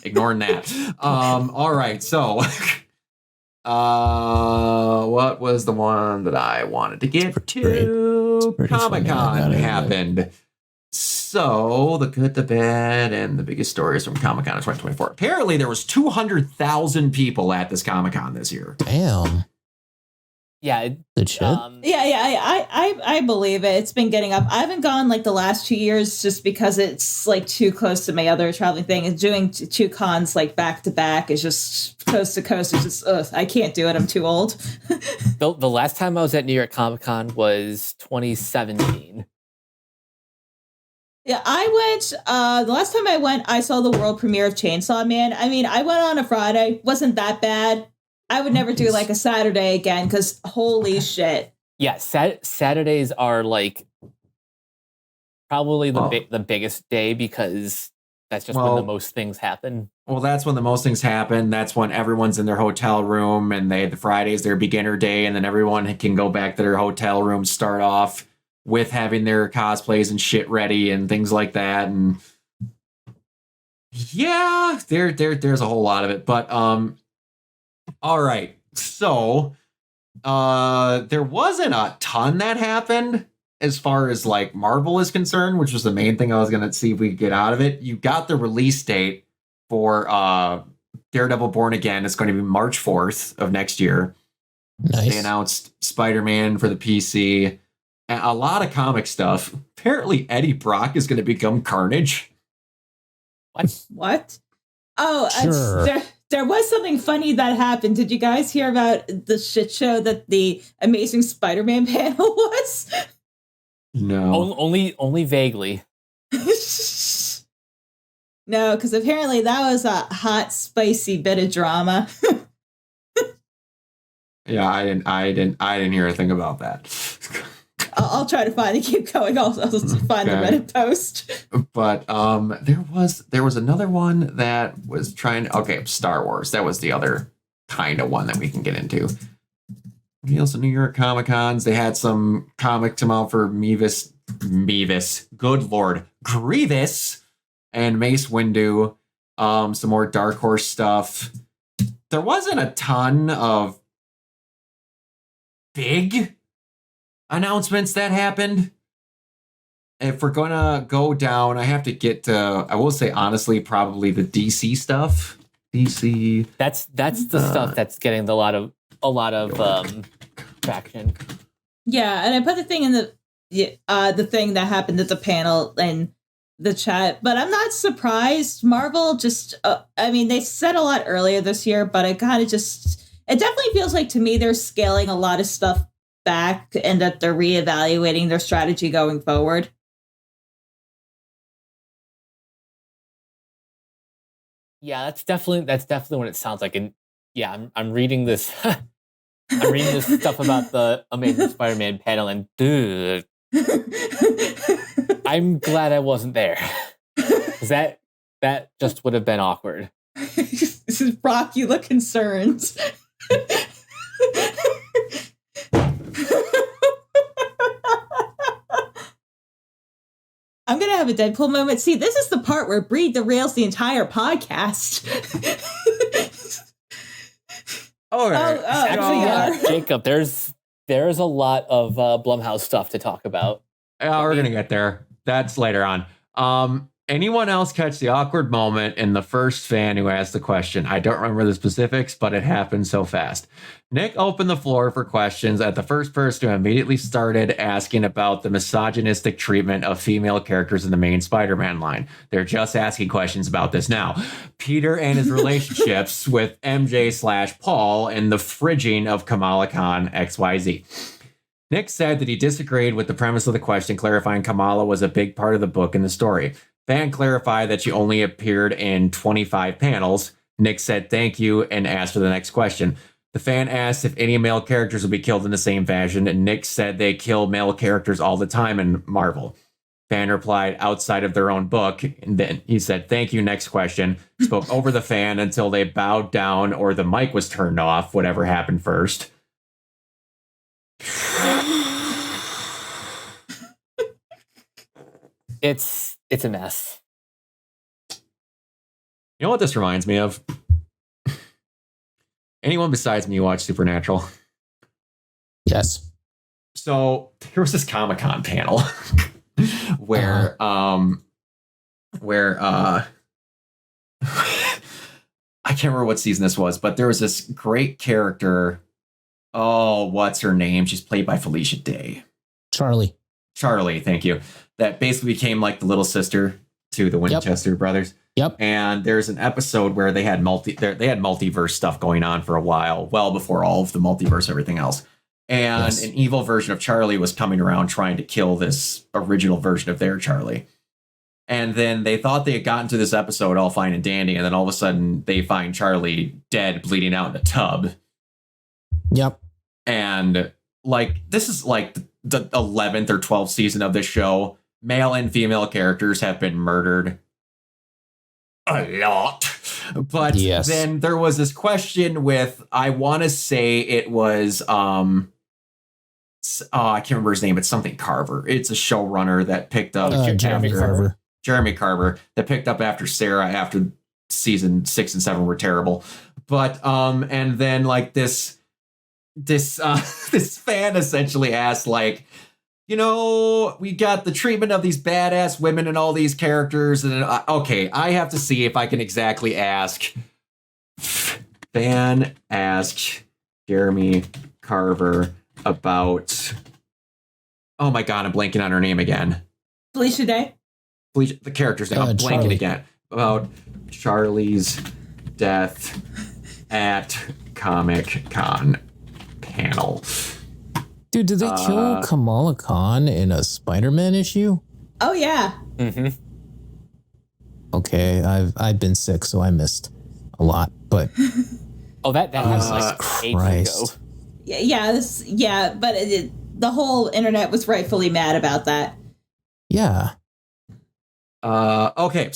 ignoring that. All right, so what was the one that I wanted to get to? Comic-Con happened. So, the good, the bad, and the biggest stories from Comic-Con in 2024. Apparently, there was 200,000 people at this Comic-Con this year. Damn. Yeah. Good shit. I believe it. It's been getting up. I haven't gone the last 2 years just because it's too close to my other traveling thing. And doing two cons back to back is just coast to coast. It's just, I can't do it. I'm too old. The last time I was at New York Comic-Con was 2017. Yeah, I went, the last time I went, I saw the world premiere of Chainsaw Man. I mean, I went on a Friday, wasn't that bad. I would never do a Saturday again, because holy shit. Yeah, Saturdays are probably the biggest day because that's just when the most things happen. Well, that's when the most things happen. That's when everyone's in their hotel room and the Friday's their beginner day, and then everyone can go back to their hotel room, start off with having their cosplays and shit ready and things like that. And yeah, there's a whole lot of it. But all right. So there wasn't a ton that happened as far as Marvel is concerned, which was the main thing I was gonna see if we could get out of it. You got the release date for Daredevil Born Again. It's going to be March 4th of next year. Nice. They announced Spider-Man for the PC. A lot of comic stuff. Apparently, Eddie Brock is going to become Carnage. What? Oh, sure. There was something funny that happened. Did you guys hear about the shit show that the Amazing Spider-Man panel was? No. Only vaguely. No, because apparently that was a hot, spicy bit of drama. Yeah, I didn't hear a thing about that. I'll try to find and keep going. I'll find the Reddit post. But there was another one that was trying. Okay, Star Wars. That was the other kind of one that we can get into. Also, New York Comic Cons. They had some comics come out for Mevis. Good Lord, Grievous, and Mace Windu. Some more Dark Horse stuff. There wasn't a ton of big announcements that happened. If we're gonna go down, I have to get to, I will say honestly, probably the DC stuff. DC. That's the stuff that's getting a lot of traction. Yeah, and I put the thing in the thing that happened at the panel in the chat, but I'm not surprised. Marvel just, I mean, they said a lot earlier this year, but it definitely feels like to me they're scaling a lot of stuff back and that they're reevaluating their strategy going forward. Yeah, that's definitely what it sounds like. And yeah, I'm reading this. I'm reading this stuff about the Amazing Spider-Man panel, and dude, I'm glad I wasn't there, because that just would have been awkward. This is Brock. You look concerned. I'm gonna have a Deadpool moment. See, this is the part where Bree derails the entire podcast. Actually, yeah, Jacob, there's a lot of Blumhouse stuff to talk about. We're gonna get there. That's later on. Anyone else catch the awkward moment in the first fan who asked the question? I don't remember the specifics, but it happened so fast. Nick opened the floor for questions at the first person who immediately started asking about the misogynistic treatment of female characters in the main Spider-Man line. They're just asking questions about this now. Peter and his relationships with MJ/Paul and the fridging of Kamala Khan XYZ. Nick said that he disagreed with the premise of the question, clarifying Kamala was a big part of the book and the story. Fan clarified that she only appeared in 25 panels. Nick said thank you and asked for the next question. The fan asked if any male characters would be killed in the same fashion, and Nick said they kill male characters all the time in Marvel. Fan replied outside of their own book, and then he said thank you, next question. Spoke over the fan until they bowed down or the mic was turned off, whatever happened first. It's a mess. You know what this reminds me of? Anyone besides me watch Supernatural? Yes. So there was this Comic-Con panel where I can't remember what season this was, but there was this great character. Oh, what's her name? She's played by Felicia Day. Charlie, thank you. That basically became like the little sister to the Winchester brothers. Yep. And there's an episode where they had multiverse stuff going on for a while, well before all of the multiverse, everything else. And an evil version of Charlie was coming around trying to kill this original version of their Charlie. And then they thought they had gotten to this episode all fine and dandy, and then all of a sudden they find Charlie dead, bleeding out in a tub. Yep. And like this is like the 11th or 12th season of this show. Male and female characters have been murdered a lot. But then there was this question with, I want to say it was, I can't remember his name. It's something Carver. It's a showrunner that picked up Jeremy Carver that picked up after Sarah after season 6 and 7 were terrible. But, and then like this fan essentially asked like, you know, we got the treatment of these badass women and all these characters. And okay, I have to see if I can exactly ask. Fan asked Jeremy Carver about. Oh my God, I'm blanking on her name again. Felicia Day? The character's name. I'm blanking again. About Charlie's death at Comic-Con panel. Dude, did they kill Kamala Khan in a Spider-Man issue? Oh, yeah. Mm-hmm. Okay. okay. I've been sick, so I missed a lot. But that happened like ages ago. But the whole internet was rightfully mad about that. Yeah. Okay.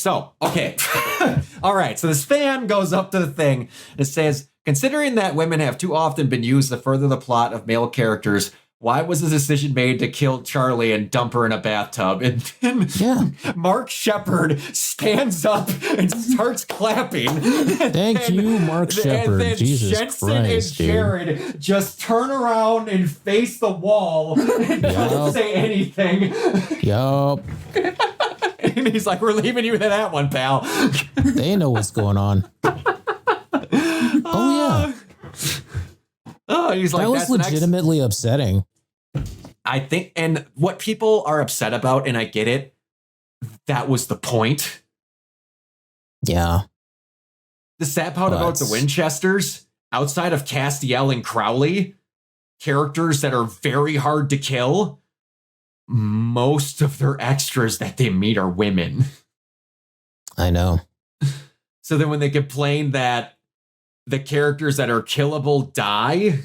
All right. So this fan goes up to the thing and it says, considering that women have too often been used to further the plot of male characters, why was the decision made to kill Charlie and dump her in a bathtub? And then Mark Shepard stands up and starts clapping. Thank you, Mark Shepard. And then Jesus Jensen Christ, and Jared just turn around and face the wall and don't say anything. Yup. And he's like, we're leaving you to that one, pal. They know what's going on. Oh, yeah. Oh, he's like, that was legitimately upsetting. I think, and what people are upset about, and I get it, that was the point. Yeah. The sad part about the Winchesters, outside of Castiel and Crowley, characters that are very hard to kill, most of their extras that they meet are women. I know. So then when they complain that the characters that are killable die,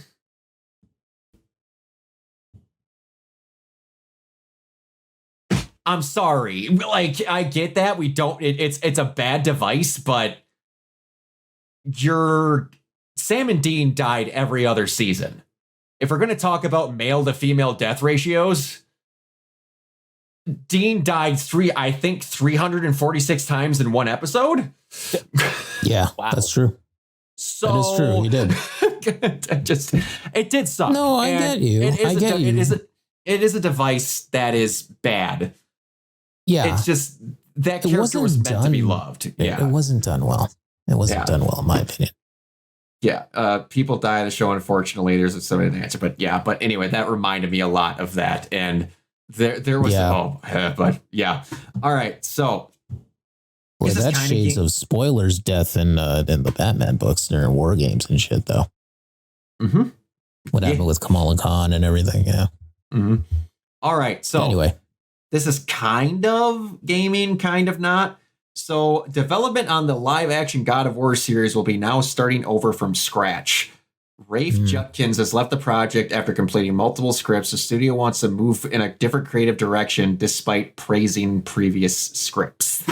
I'm sorry. Like, I get that. We don't, it's a bad device, but Sam and Dean died every other season. If we're going to talk about male to female death ratios, Dean died 346 times in one episode. Yeah, wow. That's true. So that is true. He did. It did suck. No, I get you. It is a device that is bad. Yeah. It's just that character was meant to be loved. Yeah. It wasn't done well. It wasn't done well, in my opinion. Yeah. People die in the show, unfortunately. There's so many answers. But yeah. But anyway, that reminded me a lot of that. And there was but yeah. All right. So boy, that's shades of spoilers death in the Batman books during War Games and shit, though. Mm-hmm. What happened with Kamala Khan and everything, yeah. Mm-hmm. All right, so anyway, this is kind of gaming, kind of not. So development on the live-action God of War series will be now starting over from scratch. Rafe Judkins has left the project after completing multiple scripts. The studio wants to move in a different creative direction despite praising previous scripts.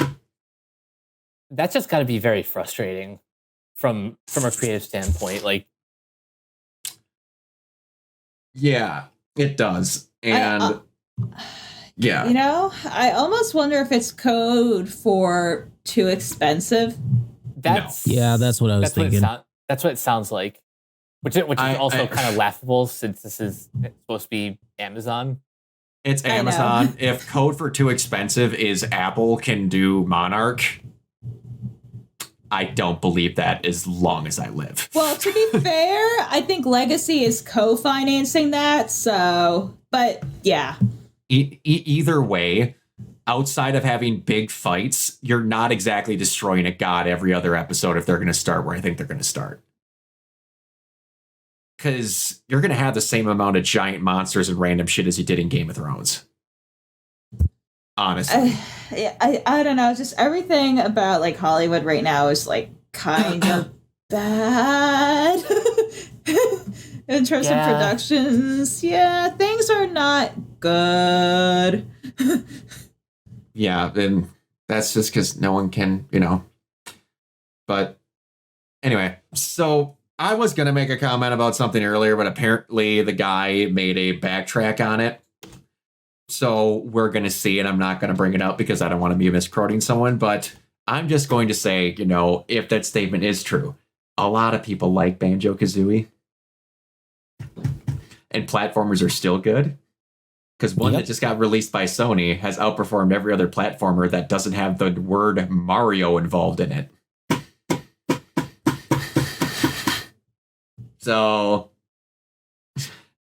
That's just got to be very frustrating from a creative standpoint. Like, yeah, it does. And yeah, you know, I almost wonder if it's code for too expensive. That's what I was thinking. That's what it sounds like, which is also kind of laughable since this is supposed to be Amazon. It's Amazon. If code for too expensive is Apple can do Monarch, I don't believe that as long as I live. Well, to be fair, I think Legacy is co-financing that. So, but yeah. Either way, outside of having big fights, you're not exactly destroying a god every other episode if they're going to start where I think they're going to start. Because you're going to have the same amount of giant monsters and random shit as you did in Game of Thrones. Honestly. I don't know. Just everything about like Hollywood right now is like kind of bad. In terms of productions, things are not good. Yeah, and that's just because no one can, But anyway, so I was going to make a comment about something earlier, but apparently the guy made a backtrack on it. So we're going to see, and I'm not going to bring it up because I don't want to be misquoting someone, but I'm just going to say, if that statement is true, a lot of people like Banjo-Kazooie. And platformers are still good. Because one that just got released by Sony has outperformed every other platformer that doesn't have the word Mario involved in it. So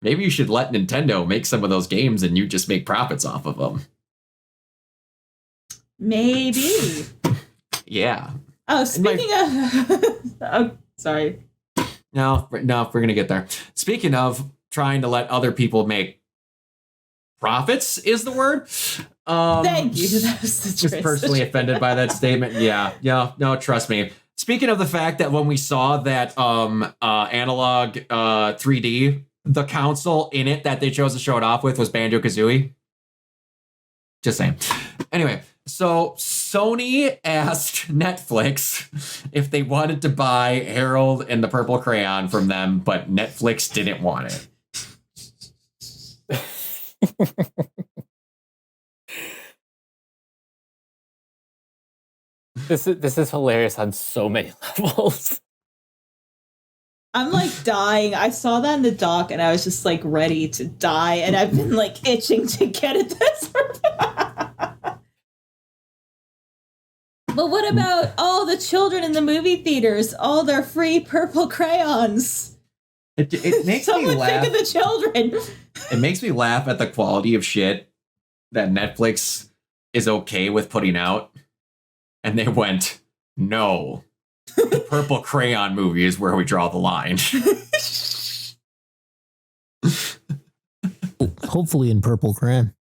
maybe you should let Nintendo make some of those games and you just make profits off of them. Maybe. Yeah. Oh, speaking of... sorry. No, we're going to get there. Speaking of trying to let other people make profits is the word. Thank you. That was the Just personally offended by that statement. Yeah, no, trust me. Speaking of the fact that when we saw that analog 3D, the console in it that they chose to show it off with was Banjo-Kazooie. Just saying. Anyway, so Sony asked Netflix if they wanted to buy Harold and the Purple Crayon from them, but Netflix didn't want it. This is hilarious on so many levels. I'm like dying. I saw that in the doc and I was just like ready to die, and I've been like itching to get at this. But what about all the children in the movie theaters? All their free purple crayons. It makes me Someone laugh. think of the children. It makes me laugh at the quality of shit that Netflix is okay with putting out. And they went, no, the Purple Crayon movie is where we draw the line. Hopefully in Purple Crayon.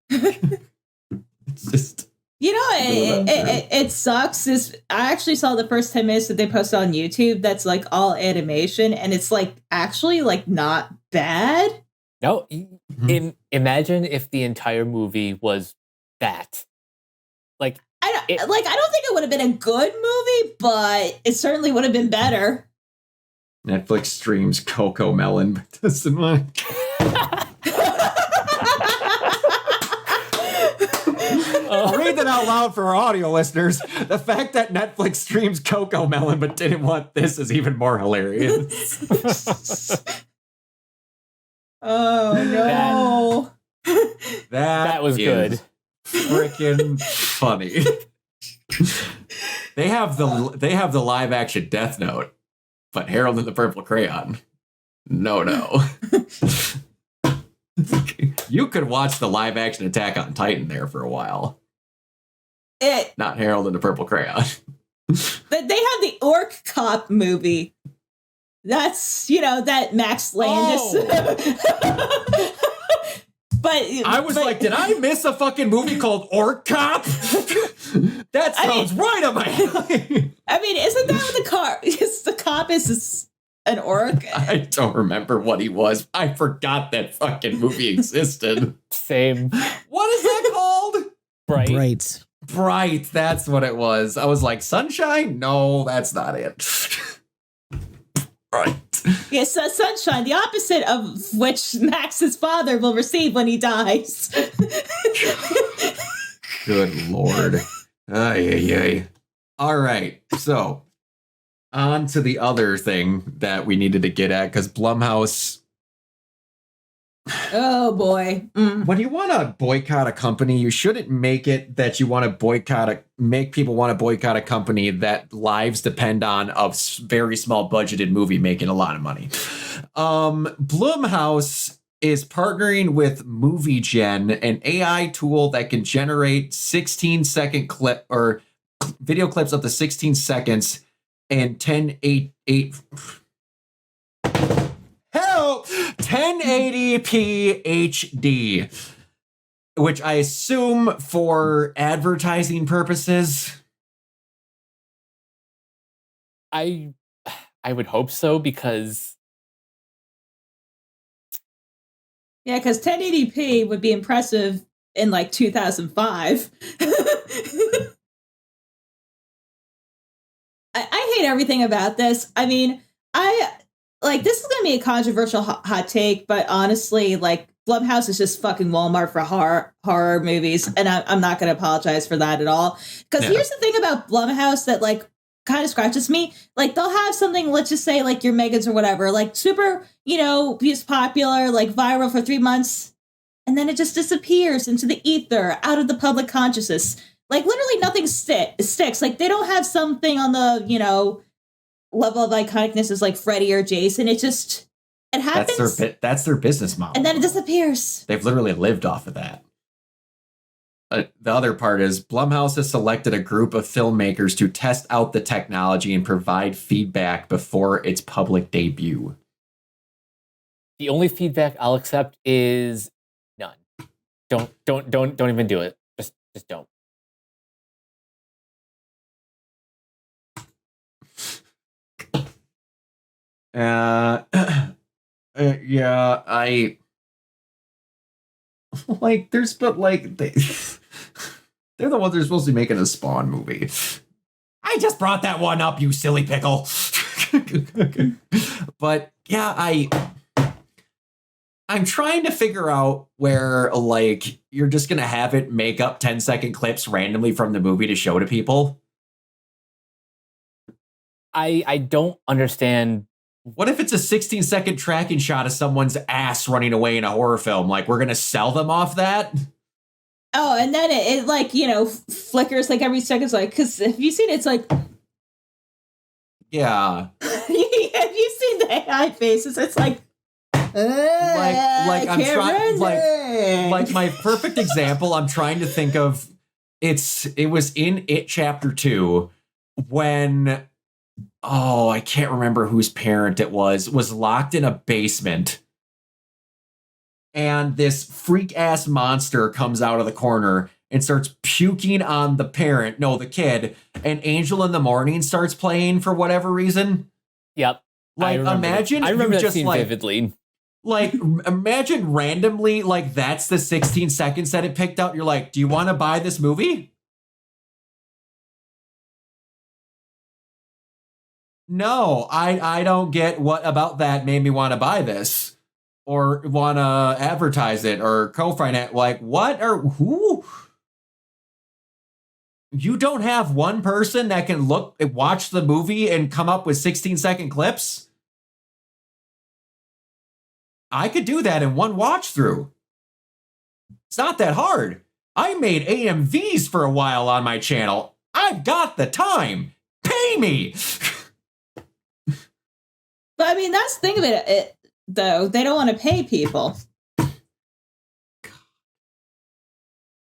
It's just... You know, it sucks. I actually saw the first 10 minutes that they posted on YouTube. That's like all animation, and it's like actually like not bad. No, imagine if the entire movie was that. Like, I don't think it would have been a good movie, but it certainly would have been better. Netflix streams Coco Melon, but doesn't mind. I'll read that out loud for our audio listeners. The fact that Netflix streams Coco Melon but didn't want this is even more hilarious. Oh no. That was good. Freaking funny. They have the live action Death Note, but Harold and the Purple Crayon. No. You could watch the live action Attack on Titan there for a while. Not Harold and the Purple Crayon. But they have the Orc Cop movie. That's, that Max Landis. Oh. But did I miss a fucking movie called Orc Cop? That sounds right on my alley. I mean, isn't that what the cop is an orc? I don't remember what he was. I forgot that fucking movie existed. Same. What is that called? Bright. That's what it was. I was like, Sunshine? No, that's not it. Right. Yes, Sunshine, the opposite of which Max's father will receive when he dies. Good Lord. Ay. All right. So, on to the other thing that we needed to get at, because Blumhouse... Oh, boy. When you want to boycott a company, you shouldn't make it that you want to make people want to boycott a company that lives depend on a very small budgeted movie making a lot of money. Blumhouse is partnering with MovieGen, an AI tool that can generate 16-second clip or video clips up to 16 seconds and 1080p HD, which I assume for advertising purposes. I would hope so, because Yeah, because 1080p would be impressive in like 2005. I hate everything about this. I mean, this is going to be a controversial hot take, but honestly, like, Blumhouse is just fucking Walmart for horror movies, and I'm not going to apologize for that at all. Because here's the thing about Blumhouse that, like, kind of scratches me. Like, they'll have something, let's just say, like, your Megans or whatever, like, super, just popular, like, viral for 3 months, and then it just disappears into the ether, out of the public consciousness. Like, literally nothing sticks. Like, they don't have something on the, level of iconicness as like Freddy or Jason. It happens. That's their business model. And then it disappears. They've literally lived off of that. The other part is Blumhouse has selected a group of filmmakers to test out the technology and provide feedback before its public debut. the only feedback I'll accept is none. Don't even do it. Just don't. Yeah, I like. There's but like they're the ones that are supposed to be making a Spawn movie. I just brought that one up, you silly pickle. But yeah, I'm trying to figure out where like you're just gonna have it make up 10-second clips randomly from the movie to show to people. I don't understand. What if it's a 16-second tracking shot of someone's ass running away in a horror film? Like, we're gonna sell them off that? Oh, and then it like, you know, flickers like every second. Like, because have you seen it? It's like, yeah. have you seen the AI faces? It's like I'm trying like my perfect example. I'm trying to think of it was in It Chapter 2 when I can't remember whose parent it was locked in a basement. And this freak ass monster comes out of the corner and starts puking on the kid, and Angel in the Morning starts playing for whatever reason. Yep. Like, imagine I remember that just scene like vividly. Like, imagine randomly, like, that's the 16 seconds that it picked out. You're like, do you want to buy this movie? No, I don't get what about that made me want to buy this or want to advertise it or co-finance. Like, what or who? You don't have one person that can watch the movie and come up with 16-second clips? I could do that in one watch through. It's not that hard. I made AMVs for a while on my channel. I've got the time. Pay me. But I mean, that's the thing of it, though. They don't want to pay people.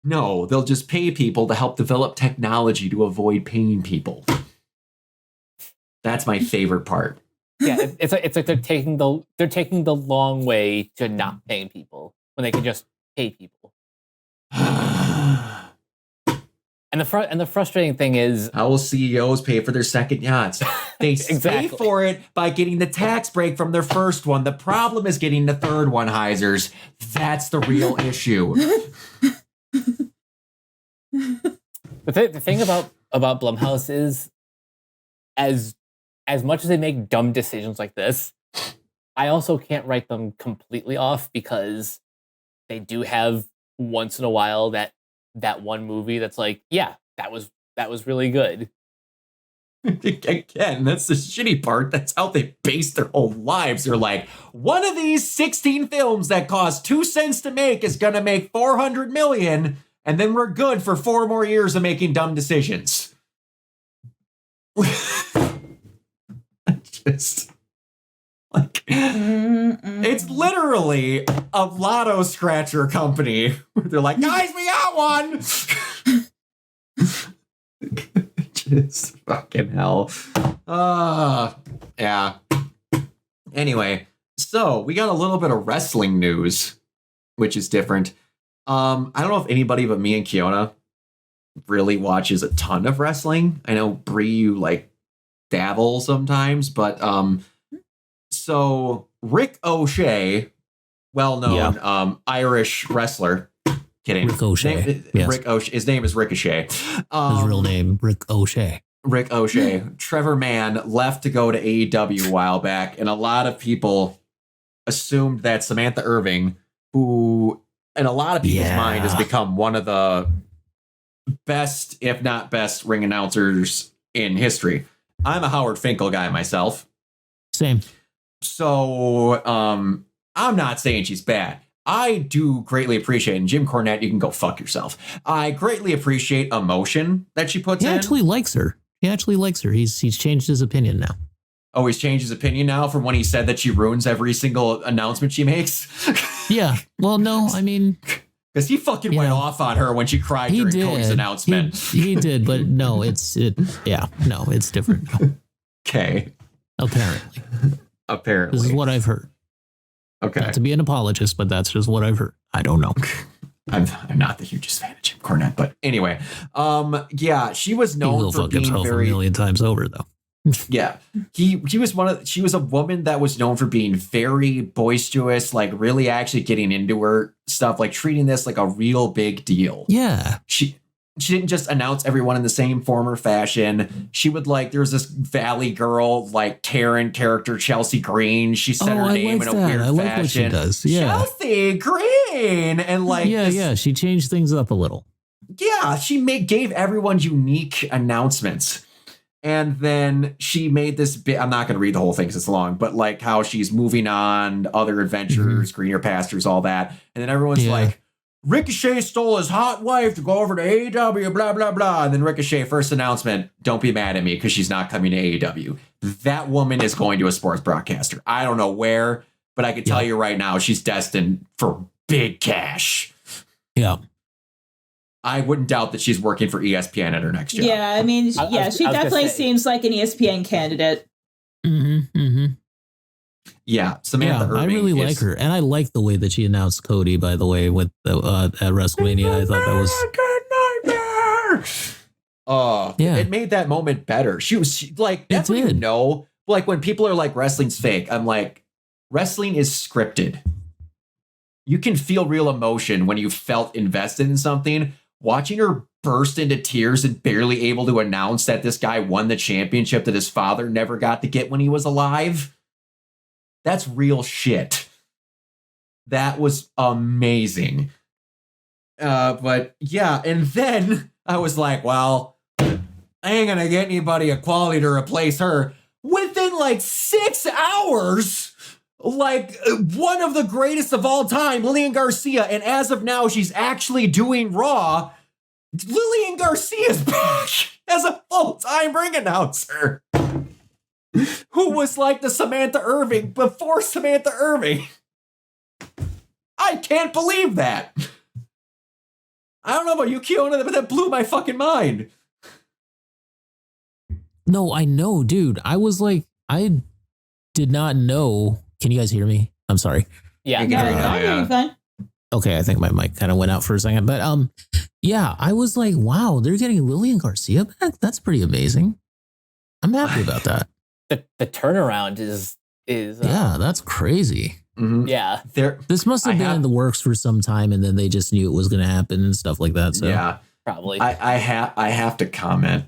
No, they'll just pay people to help develop technology to avoid paying people. That's my favorite part. Yeah, it's like they're taking the long way to not paying people when they can just pay people. And the frustrating thing is, how will CEOs pay for their second yachts? They pay for it by getting the tax break from their first one. The problem is getting the third one, Heisers. That's the real issue. The thing about Blumhouse is, as much as they make dumb decisions like this, I also can't write them completely off because they do have once in a while that one movie that's like, yeah, that was really good. Again, that's the shitty part. That's how they base their whole lives. They're like, one of these 16 films that cost 2 cents to make is gonna make 400 million, and then we're good for 4 more years of making dumb decisions. Just like, it's literally a lotto scratcher company where they're like, guys, we got one. Just fucking hell. Yeah. Anyway, so we got a little bit of wrestling news, which is different. I don't know if anybody but me and Kiona really watches a ton of wrestling. I know Bree, you like dabble sometimes, but so Rick O'Shea, well-known Irish wrestler. Kidding. Rick O'Shea. Yes. Rick O'Shea. His name is Ricochet. His real name, Rick O'Shea. Rick O'Shea. Trevor Mann left to go to AEW a while back, and a lot of people assumed that Samantha Irving, who in a lot of people's mind has become one of the best, if not best, ring announcers in history. I'm a Howard Finkel guy myself. Same. So I'm not saying she's bad. I do greatly appreciate, and Jim Cornette, you can go fuck yourself. I greatly appreciate emotion that she puts in. He actually likes her. He's changed his opinion now. Oh, he's changed his opinion now from when he said that she ruins every single announcement she makes? Yeah. Well, no, I mean... Because he fucking went off on her when she cried during Cody's announcement. He did, but no, it's different now. Okay. Apparently. This is what I've heard. Okay. Not to be an apologist, but that's just what I've heard. I don't know. I'm not the hugest fan of Jim Cornette, but anyway, yeah, she was known for being very a million times over, though. Yeah, she was a woman that was known for being very boisterous, like really actually getting into her stuff, like treating this like a real big deal. Yeah, she didn't just announce everyone in the same form or fashion. She would there was this Valley girl, like Taryn character, Chelsea Green. She said her name in a weird fashion. What she does. Yeah. Chelsea Green. And yeah, she changed things up a little. Yeah, she gave everyone unique announcements. And then she made this bit. I'm not going to read the whole thing because it's long, but like how she's moving on to other adventures, greener pastures, all that. And then everyone's like, Ricochet stole his hot wife to go over to AEW, blah, blah, blah. And then Ricochet, first announcement, don't be mad at me because she's not coming to AEW. That woman is going to a sports broadcaster. I don't know where, but I can tell you right now, she's destined for big cash. Yeah. I wouldn't doubt that she's working for ESPN at her next job. Yeah, I mean, she definitely seems like an ESPN candidate. Mm-hmm, mm-hmm. Yeah, Samantha Irving. I really like her. And I like the way that she announced Cody, by the way, with at WrestleMania. I thought that was... It made that moment better. She that's what you know. Like when people are like, wrestling's fake, I'm like, wrestling is scripted. You can feel real emotion when you felt invested in something. Watching her burst into tears and barely able to announce that this guy won the championship that his father never got to get when he was alive. That's real shit. That was amazing. But yeah, and then I was like, well, I ain't gonna get anybody a quality to replace her. Within like 6 hours, like one of the greatest of all time, Lillian Garcia, and as of now, she's actually doing Raw. Lillian Garcia's back as a full-time ring announcer. Who was like the Samantha Irving before Samantha Irving. I can't believe that. I don't know about you, Kiona, but that blew my fucking mind. No, I know, dude. I was like, I did not know. Can you guys hear me? I'm sorry. Yeah. I hear you fine. Okay, I think my mic kind of went out for a second. But yeah, I was like, wow, they're getting Lillian Garcia back? That's pretty amazing. I'm happy about that. The turnaround is yeah, that's crazy. Mm-hmm. Yeah. This must have been in the works for some time, and then they just knew it was going to happen and stuff like that. So yeah, probably. I have to comment.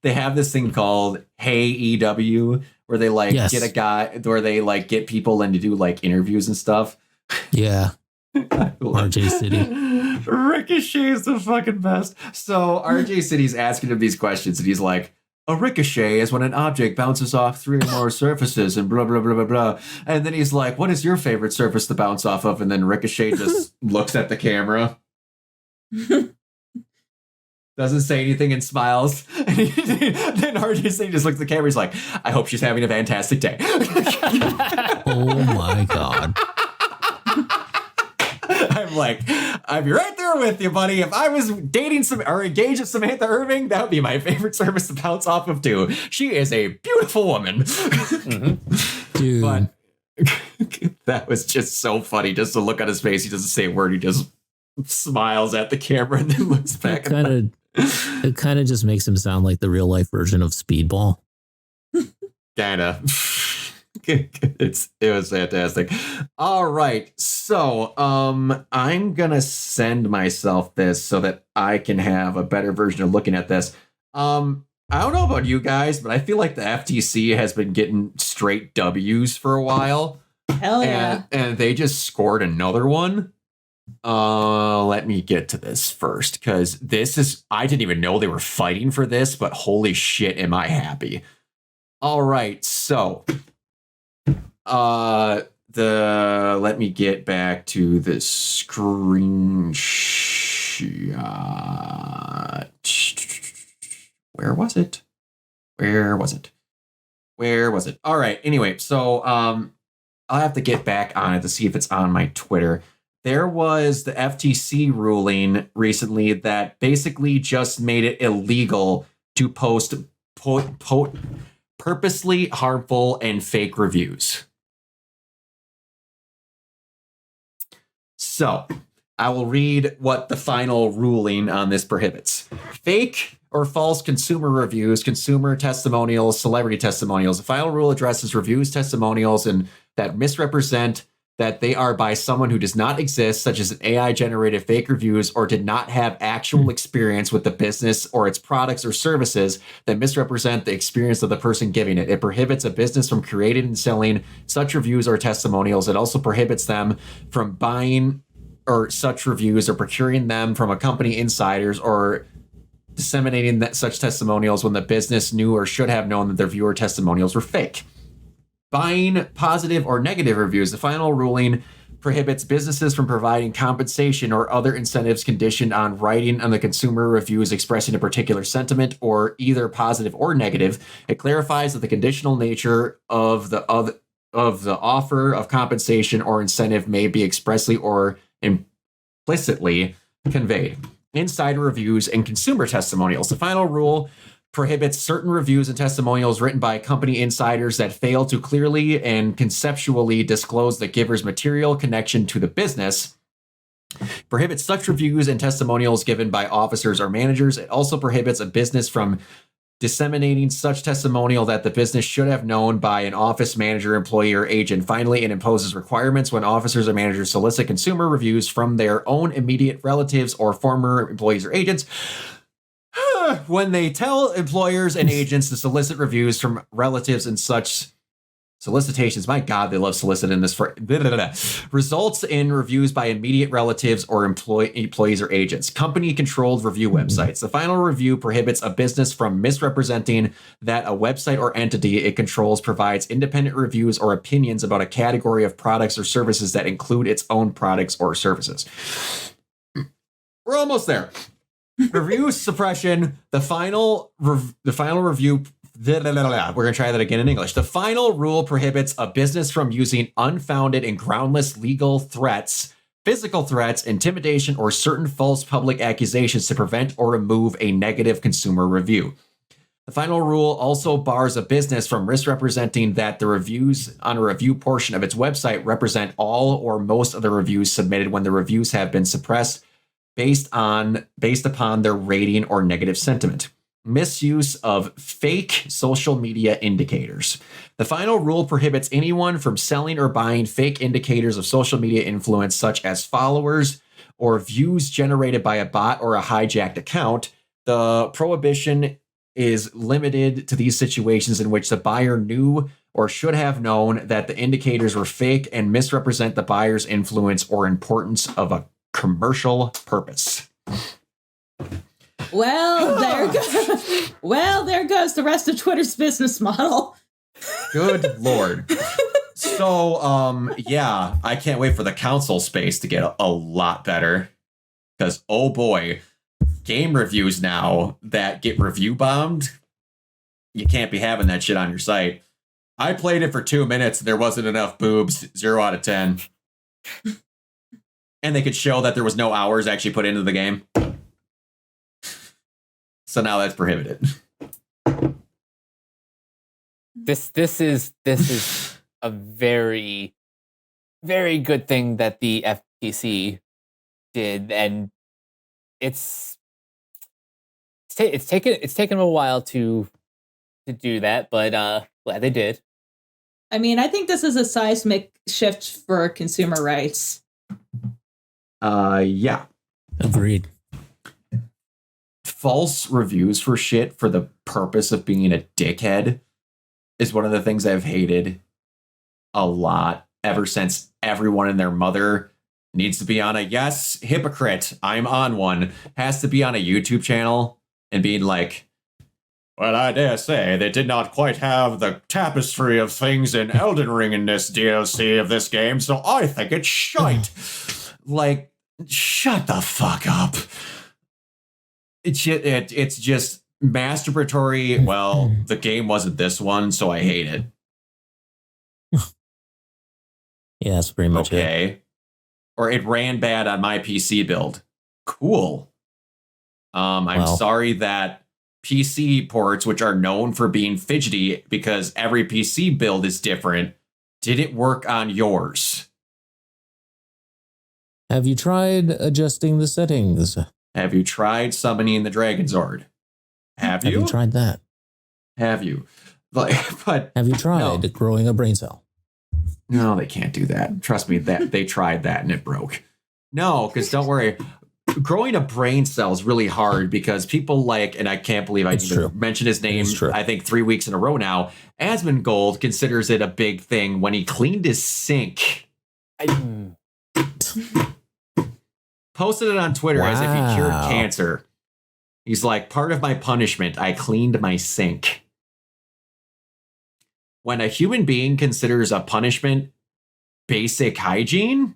They have this thing called Hey EW, where they get a guy, where they get people in to do interviews and stuff. Yeah. RJ City. Ricochet is the fucking best. So RJ City's asking him these questions, and he's like, a ricochet is when an object bounces off 3 or more surfaces and blah, blah, blah, blah, blah. And then he's like, what is your favorite surface to bounce off of? And then Ricochet just looks at the camera. Doesn't say anything and smiles. And then RJ City just looks at the camera. He's like, I hope she's having a fantastic day. Oh my God. I'm like, I'd be right there with you, buddy. If I was dating or engaged with Samantha Irving, that would be my favorite service to bounce off of too. She is a beautiful woman. Mm-hmm. Dude. But that was just so funny. Just to look at his face, he doesn't say a word. He just smiles at the camera and then looks back. It kind of just makes him sound like the real life version of Speedball. Kinda. It was fantastic. All right, so I'm gonna send myself this so that I can have a better version of looking at this. I don't know about you guys, but I feel like the FTC has been getting straight W's for a while. Hell yeah! And they just scored another one. Let me get to this first, because I didn't even know they were fighting for this, but holy shit, am I happy! All right, so. Let me get back to the screenshot. Where was it? All right. Anyway, so I'll have to get back on it to see if it's on my Twitter. There was the FTC ruling recently that basically just made it illegal to post purposely harmful and fake reviews. So I will read what the final ruling on this prohibits. Fake or false consumer reviews, consumer testimonials, celebrity testimonials. The final rule addresses reviews, testimonials, and that misrepresent that they are by someone who does not exist, such as an AI-generated fake reviews, or did not have actual experience with the business or its products or services that misrepresent the experience of the person giving it. It prohibits a business from creating and selling such reviews or testimonials. It also prohibits them from buying or such reviews or procuring them from a company insiders or disseminating such testimonials when the business knew or should have known that their viewer testimonials were fake. Buying positive or negative reviews. The final ruling prohibits businesses from providing compensation or other incentives conditioned on writing on the consumer reviews expressing a particular sentiment or either positive or negative. It clarifies that the conditional nature of the offer of compensation or incentive may be expressly or implicitly conveyed. Insider reviews and consumer testimonials. The final rule prohibits certain reviews and testimonials written by company insiders that fail to clearly and conceptually disclose the giver's material connection to the business. Prohibits such reviews and testimonials given by officers or managers. It also prohibits a business from disseminating such testimonial that the business should have known by an office manager, employee, or agent. Finally, it imposes requirements when officers or managers solicit consumer reviews from their own immediate relatives or former employees or agents. When they tell employers and agents to solicit reviews from relatives and such solicitations, my God, they love soliciting this for results in reviews by immediate relatives or employees or agents. Company-controlled review websites. The final review prohibits a business from misrepresenting that a website or entity it controls provides independent reviews or opinions about a category of products or services that include its own products or services. We're almost there. Review suppression. The final review. We're going to try that again in English. The final rule prohibits a business from using unfounded and groundless legal threats, physical threats, intimidation, or certain false public accusations to prevent or remove a negative consumer review. The final rule also bars a business from misrepresenting that the reviews on a review portion of its website represent all or most of the reviews submitted when the reviews have been suppressed based upon their rating or negative sentiment. Misuse of fake social media indicators. The final rule prohibits anyone from selling or buying fake indicators of social media influence, such as followers or views generated by a bot or a hijacked account. The prohibition is limited to these situations in which the buyer knew or should have known that the indicators were fake and misrepresent the buyer's influence or importance of a commercial purpose. Well, there goes the rest of Twitter's business model. Good Lord. So, yeah, I can't wait for the console space to get a lot better. Because, oh boy, game reviews now that get review bombed, you can't be having that shit on your site. I played it for 2 minutes. There wasn't enough boobs. 0 out of 10. And they could show that there was no hours actually put into the game. So now that's prohibited. This is a very, very good thing that the FTC did, and it's taken a while to do that, but glad they did. I mean, I think this is a seismic shift for consumer rights. Yeah. Agreed. False reviews for shit for the purpose of being a dickhead is one of the things I've hated a lot ever since everyone and their mother needs to be on a yes, hypocrite, I'm on one, has to be on a YouTube channel and being like, well, I dare say they did not quite have the tapestry of things in Elden Ring in this DLC of this game, so I think it's shite. Like, shut the fuck up. It's just masturbatory. Well, the game wasn't this one, so I hate it. Yeah, that's pretty much it. Okay. Or it ran bad on my PC build. Cool. I'm sorry that PC ports, which are known for being fidgety because every PC build is different, didn't work on yours. Have you tried adjusting the settings? Have you tried summoning the Dragon Zord? Have you? Have you tried that? Have you? But Have you tried growing a brain cell? no, they can't do that. Trust me, that they tried that and it broke. No, because don't worry. Growing a brain cell is really hard because people and I can't believe I even mentioned his name, I think 3 weeks in a row now. Asmongold considers it a big thing when he cleaned his sink. Posted it on Twitter as if he cured cancer. He's like, part of my punishment, I cleaned my sink. When a human being considers a punishment basic hygiene.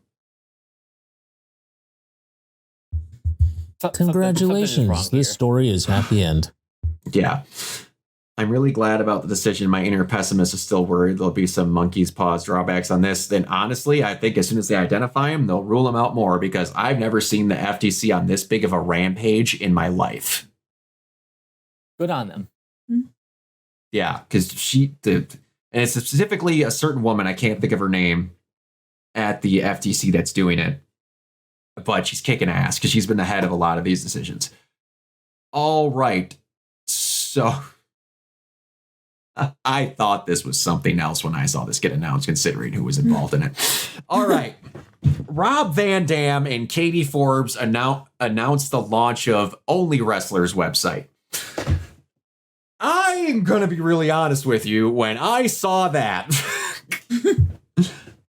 Congratulations. This story is happy end. Yeah. I'm really glad about the decision. My inner pessimist is still worried there'll be some monkey's paws drawbacks on this. Then honestly, I think as soon as they identify him, they'll rule him out more because I've never seen the FTC on this big of a rampage in my life. Good on them. Yeah, because and it's specifically a certain woman, I can't think of her name, at the FTC that's doing it. But she's kicking ass because she's been the head of a lot of these decisions. All right. So I thought this was something else when I saw this get announced, considering who was involved in it. All right. Rob Van Dam and Katie Forbes announced the launch of Only Wrestlers website. I am going to be really honest with you. When I saw that,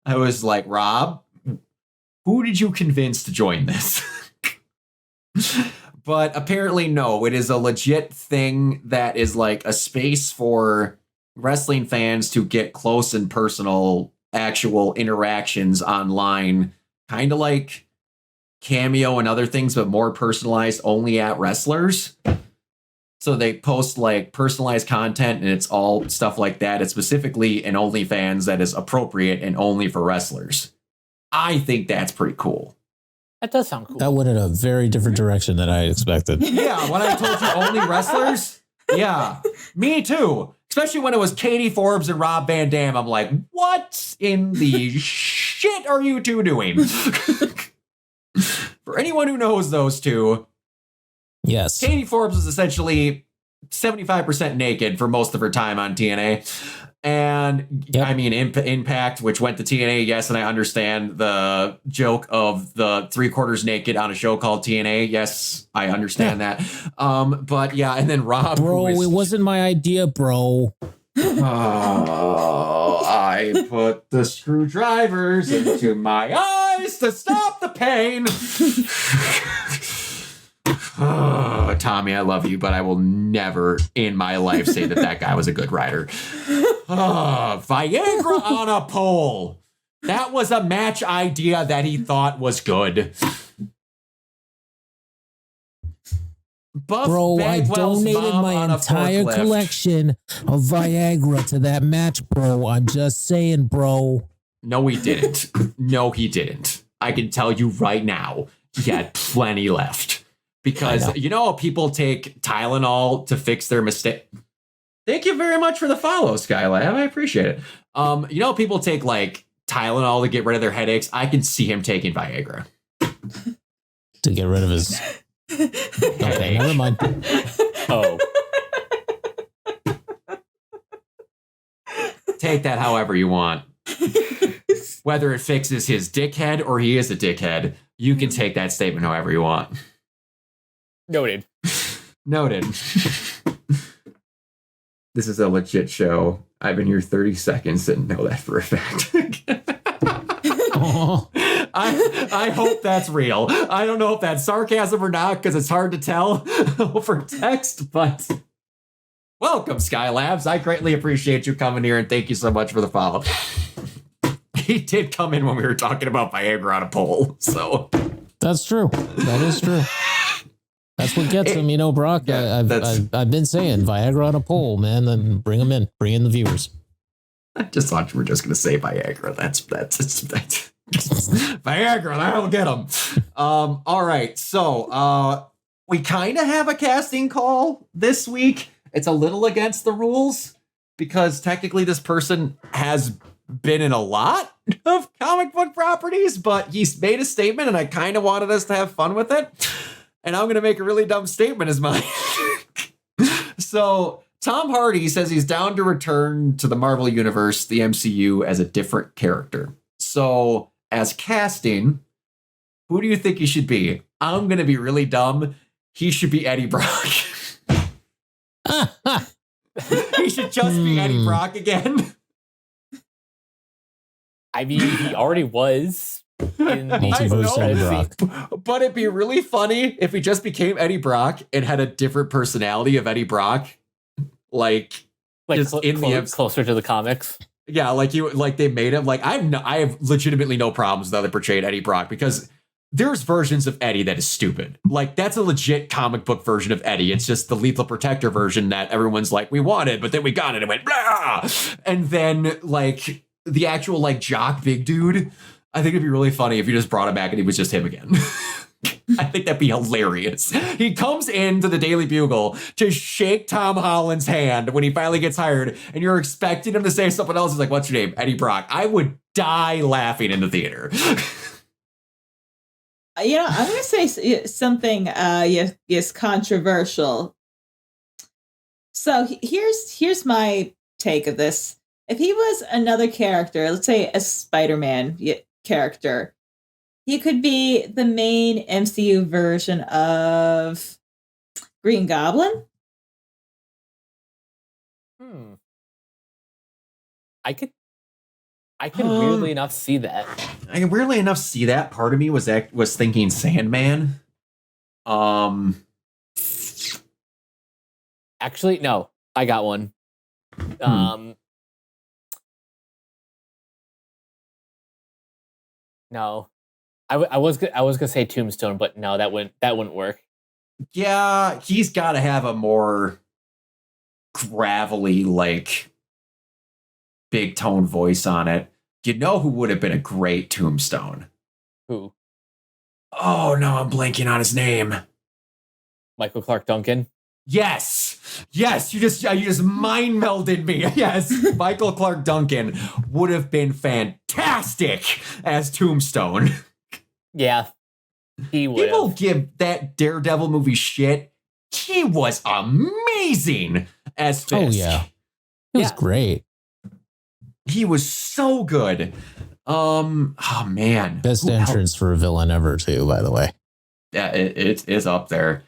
I was like, Rob, who did you convince to join this? But apparently, no, it is a legit thing that is like a space for wrestling fans to get close and personal, actual interactions online, kind of like Cameo and other things, but more personalized only at wrestlers. So they post like personalized content and it's all stuff like that. It's specifically an OnlyFans that is appropriate and only for wrestlers. I think that's pretty cool. That does sound cool. That went in a very different direction than I expected. Yeah, when I told you only wrestlers, yeah, me too. Especially when it was Katie Forbes and Rob Van Dam. I'm like, what in the shit are you two doing? For anyone who knows those two, yes, Katie Forbes was essentially 75% naked for most of her time on TNA. And I mean, Impact, which went to TNA, yes, and I understand the joke of the 3/4 naked on a show called TNA. Yes, I understand that. But yeah, and then Rob. Bro, it wasn't my idea, bro. Oh, I put the screwdrivers into my eyes to stop the pain. Oh, Tommy, I love you, but I will never in my life say that guy was a good writer. Oh, Viagra on a pole. That was a match idea that he thought was good. Bro, I donated my entire collection of Viagra to that match, bro. I'm just saying, bro. No, he didn't. No, he didn't. I can tell you right now, he had plenty left. Because you know how people take Tylenol to fix their mistake. Thank you very much for the follow, Skylab. I appreciate it. You know people take like Tylenol to get rid of their headaches. I can see him taking Viagra to get rid of his. Okay, never mind. Oh, take that however you want. Whether it fixes his dickhead or he is a dickhead, you can take that statement however you want. Noted. Noted. This is a legit show. I've been here 30 seconds and know that for a fact. I hope that's real. I don't know if that's sarcasm or not because it's hard to tell over text, but welcome, Skylabs. I greatly appreciate you coming here and thank you so much for the follow. He did come in when we were talking about Viagra on a pole, so. That's true. That is true. That's what gets them, you know, Brock. Yeah, I've been saying Viagra on a pole, man. Then bring them in, bring in the viewers. I just thought you were just going to say Viagra. That's Viagra. That'll get them. All right, so we kind of have a casting call this week. It's a little against the rules because technically this person has been in a lot of comic book properties, but he's made a statement and I kind of wanted us to have fun with it. And I'm going to make a really dumb statement as mine. So Tom Hardy says he's down to return to the Marvel Universe, the MCU, as a different character. So as casting, who do you think he should be? I'm going to be really dumb. He should be Eddie Brock. He should just be Eddie Brock again. I mean, he already was in the Multiverse Eddie Brock. But it'd be really funny if he just became Eddie Brock and had a different personality of Eddie Brock. Like just closer to the comics. Yeah, like they made him like I have legitimately no problems with how they portrayed Eddie Brock because there's versions of Eddie that is stupid. Like that's a legit comic book version of Eddie. It's just the Lethal Protector version that everyone's like, we wanted, but then we got it and went blah. And then like the actual like jock big dude, I think it'd be really funny if you just brought him back and he was just him again. I think that'd be hilarious. He comes into the Daily Bugle to shake Tom Holland's hand when he finally gets hired, and you're expecting him to say something else. He's like, what's your name? Eddie Brock. I would die laughing in the theater. I'm going to say something yes, controversial. So here's my take of this. If he was another character, let's say a Spider-Man character, he could be the main MCU version of Green Goblin. I could weirdly enough see that. I can weirdly enough see that. Part of me was thinking Sandman. Actually, no, I got one. No, I was gonna say Tombstone, but no, that wouldn't work. Yeah, he's got to have a more gravelly, like big tone voice on it. You know who would have been a great Tombstone? Who? Oh no, I'm blanking on his name. Michael Clark Duncan. Yes, you just mind melded me. Yes, Michael Clark Duncan would have been fantastic as Tombstone. Yeah, he would. People give that Daredevil movie shit. He was amazing as Fisk. Oh yeah, it was great. He was so good. Oh man, Best entrance for a villain ever, too. By the way, yeah, it is up there.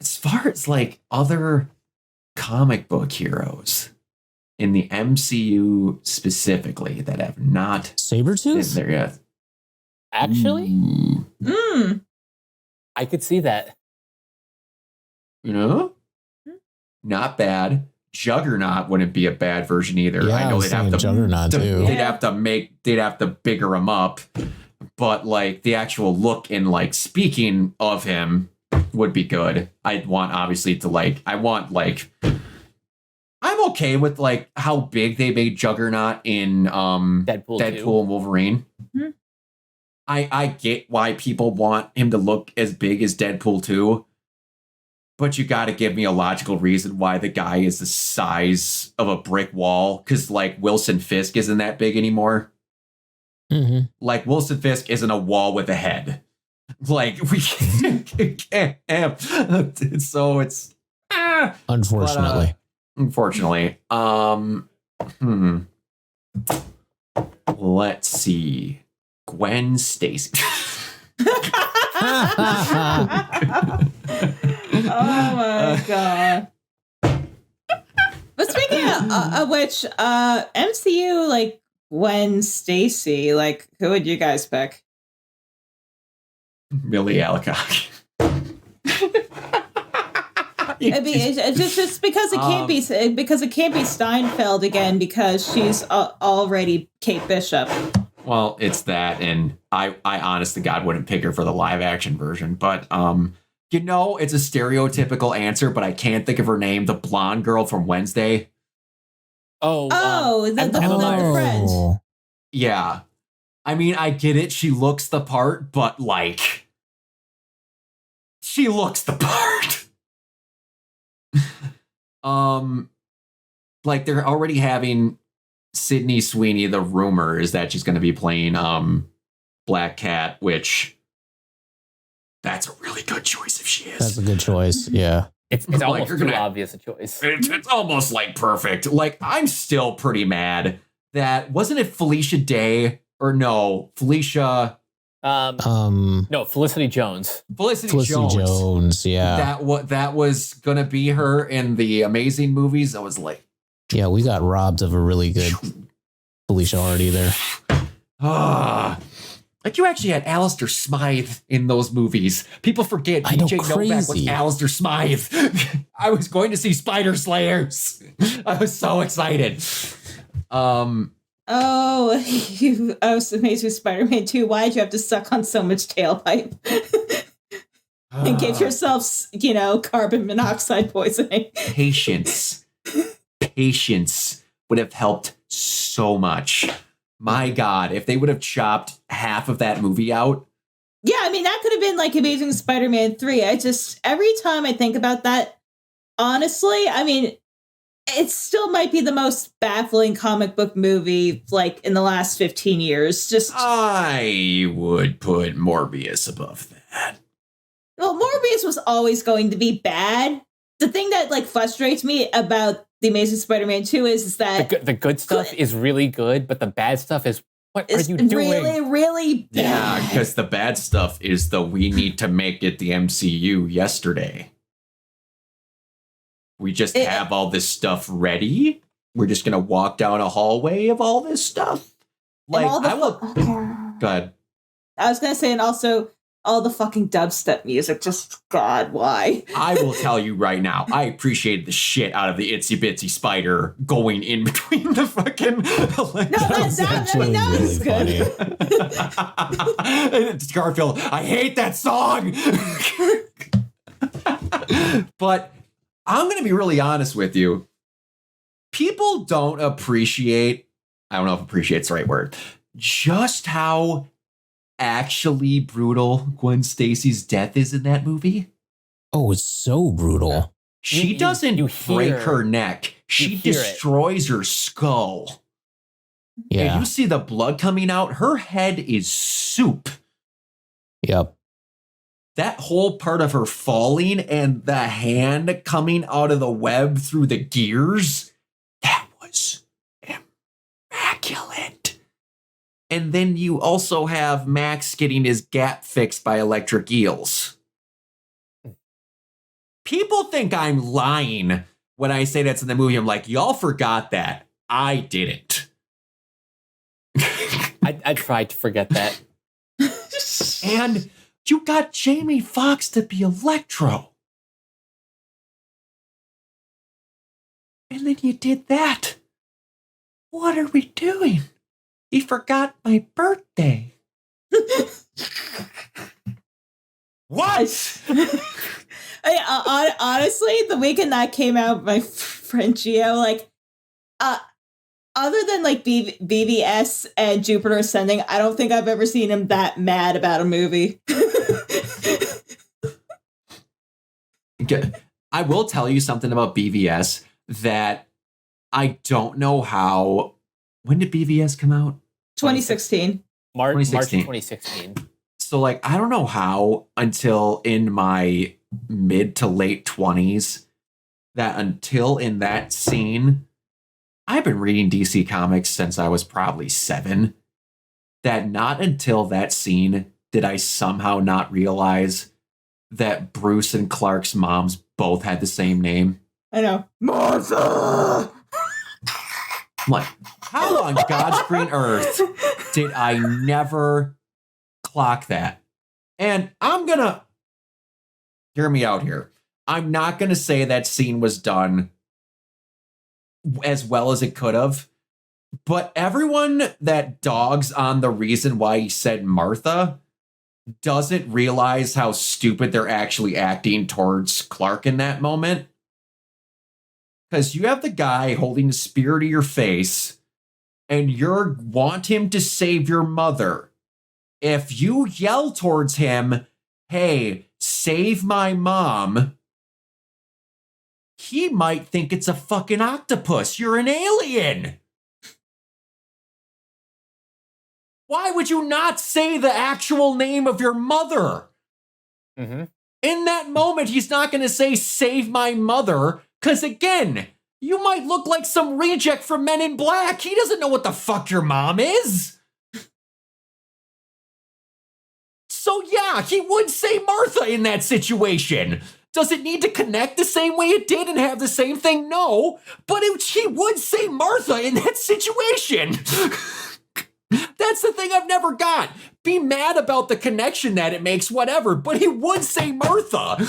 As far as like other comic book heroes in the MCU specifically that have not Sabretooth been there yet. Actually, I could see that. You know, not bad. Juggernaut wouldn't be a bad version either. Yeah, I know they'd have to Juggernaut too. They'd have to bigger him up, but like the actual look and like speaking of him would be good. I'd want obviously to like I'm okay with like how big they made Juggernaut in Deadpool and Wolverine. Mm-hmm. I get why people want him to look as big as Deadpool 2. But you got to give me a logical reason why the guy is the size of a brick wall. Because, like, Wilson Fisk isn't that big anymore. Mm-hmm. Like, Wilson Fisk isn't a wall with a head. Like, we can't have. So it's... Unfortunately. Unfortunately. Let's see. Gwen Stacy. Oh my god! But speaking of which, MCU like Gwen Stacy, like who would you guys pick? Millie Alcock. I mean, it's just because it can't be Steinfeld again because she's already Kate Bishop. Well, it's that, and I honest to God wouldn't pick her for the live action version, but you know, it's a stereotypical answer, but I can't think of her name. The blonde girl from Wednesday. The friend. Yeah. I mean, I get it. She looks the part, but like, she looks the part. Like they're already having Sydney Sweeney, the rumor is that she's going to be playing Black Cat, which that's a really good choice if she is. That's a good choice. Yeah. It's Like, almost you're too gonna- obvious a choice. It's almost like perfect. Like, I'm still pretty mad that, wasn't it Felicia Day? Or no, Felicia... No, Felicity Jones. Felicity Jones. Yeah. That was going to be her in the Amazing movies. I was like... Yeah, we got robbed of a really good Felicia Hardy there. Like, you actually had Alistair Smythe in those movies. People forget I know, BJ Novak was crazy. Alistair Smythe. I was going to see Spider Slayers. I was so excited. Oh, I was amazed with Spider-Man 2. Why'd you have to suck on so much tailpipe? And give yourself, carbon monoxide poisoning. Patience would have helped so much. My God, if they would have chopped half of that movie out. Yeah, I mean, that could have been like Amazing Spider-Man 3. Every time I think about that, honestly, I mean, it still might be the most baffling comic book movie, like, in the last 15 years. I would put Morbius above that. Well, Morbius was always going to be bad. The thing that, like, frustrates me about The Amazing Spider-Man 2 is that... The good stuff is really good, but the bad stuff is, what are It's you doing? really, really bad. Yeah, because the bad stuff is we need to make it the MCU yesterday. We just have all this stuff ready. We're just going to walk down a hallway of all this stuff. Like, all the I will... Go ahead. I was going to say, and also all the fucking dubstep music. Just, God, why? I will tell you right now, I appreciated the shit out of the Itsy Bitsy Spider going in between the fucking... That was good. It's Garfield, I hate that song! But I'm going to be really honest with you. People don't appreciate, I don't know if appreciate's the right word, just how actually brutal Gwen Stacy's death is in that movie. Oh, it's so brutal. She doesn't break her neck. She hear destroys her skull. Yeah. And you see the blood coming out. Her head is soup. Yep. That whole part of her falling and the hand coming out of the web through the gears, that was immaculate. And then you also have Max getting his gap fixed by electric eels. People think I'm lying when I say that's in the movie. I'm like, y'all forgot that. I didn't. I tried to forget that. And you got Jamie Foxx to be Electro. And then you did that. What are we doing? He forgot my birthday. What? Honestly, the weekend that came out, my friend Gio, like, other than like BVS and Jupiter Ascending, I don't think I've ever seen him that mad about a movie. I will tell you something about BVS that I don't know how. When did BVS come out? 2016. March 2016. 2016. So, like, I don't know how until in my mid to late 20s that until in that scene, I've been reading DC Comics since I was probably 7, that not until that scene did I somehow not realize that Bruce and Clark's moms both had the same name. I know. Martha! I'm like, how on God's green earth did I never clock that? And I'm gonna hear me out here. I'm not gonna say that scene was done as well as it could have, but everyone that dogs on the reason why he said Martha doesn't realize how stupid they're actually acting towards Clark in that moment. Because you have the guy holding a spear to your face and you want him to save your mother. If you yell towards him, hey, save my mom, he might think it's a fucking octopus. You're an alien. Why would you not say the actual name of your mother? Mm-hmm. In that moment, he's not going to say, save my mother, because again, you might look like some reject from Men in Black. He doesn't know what the fuck your mom is. So yeah, he would say Martha in that situation. Does it need to connect the same way it did and have the same thing? No, but he would say Martha in that situation. That's the thing I've never got. Be mad about the connection that it makes, whatever, but he would say Martha.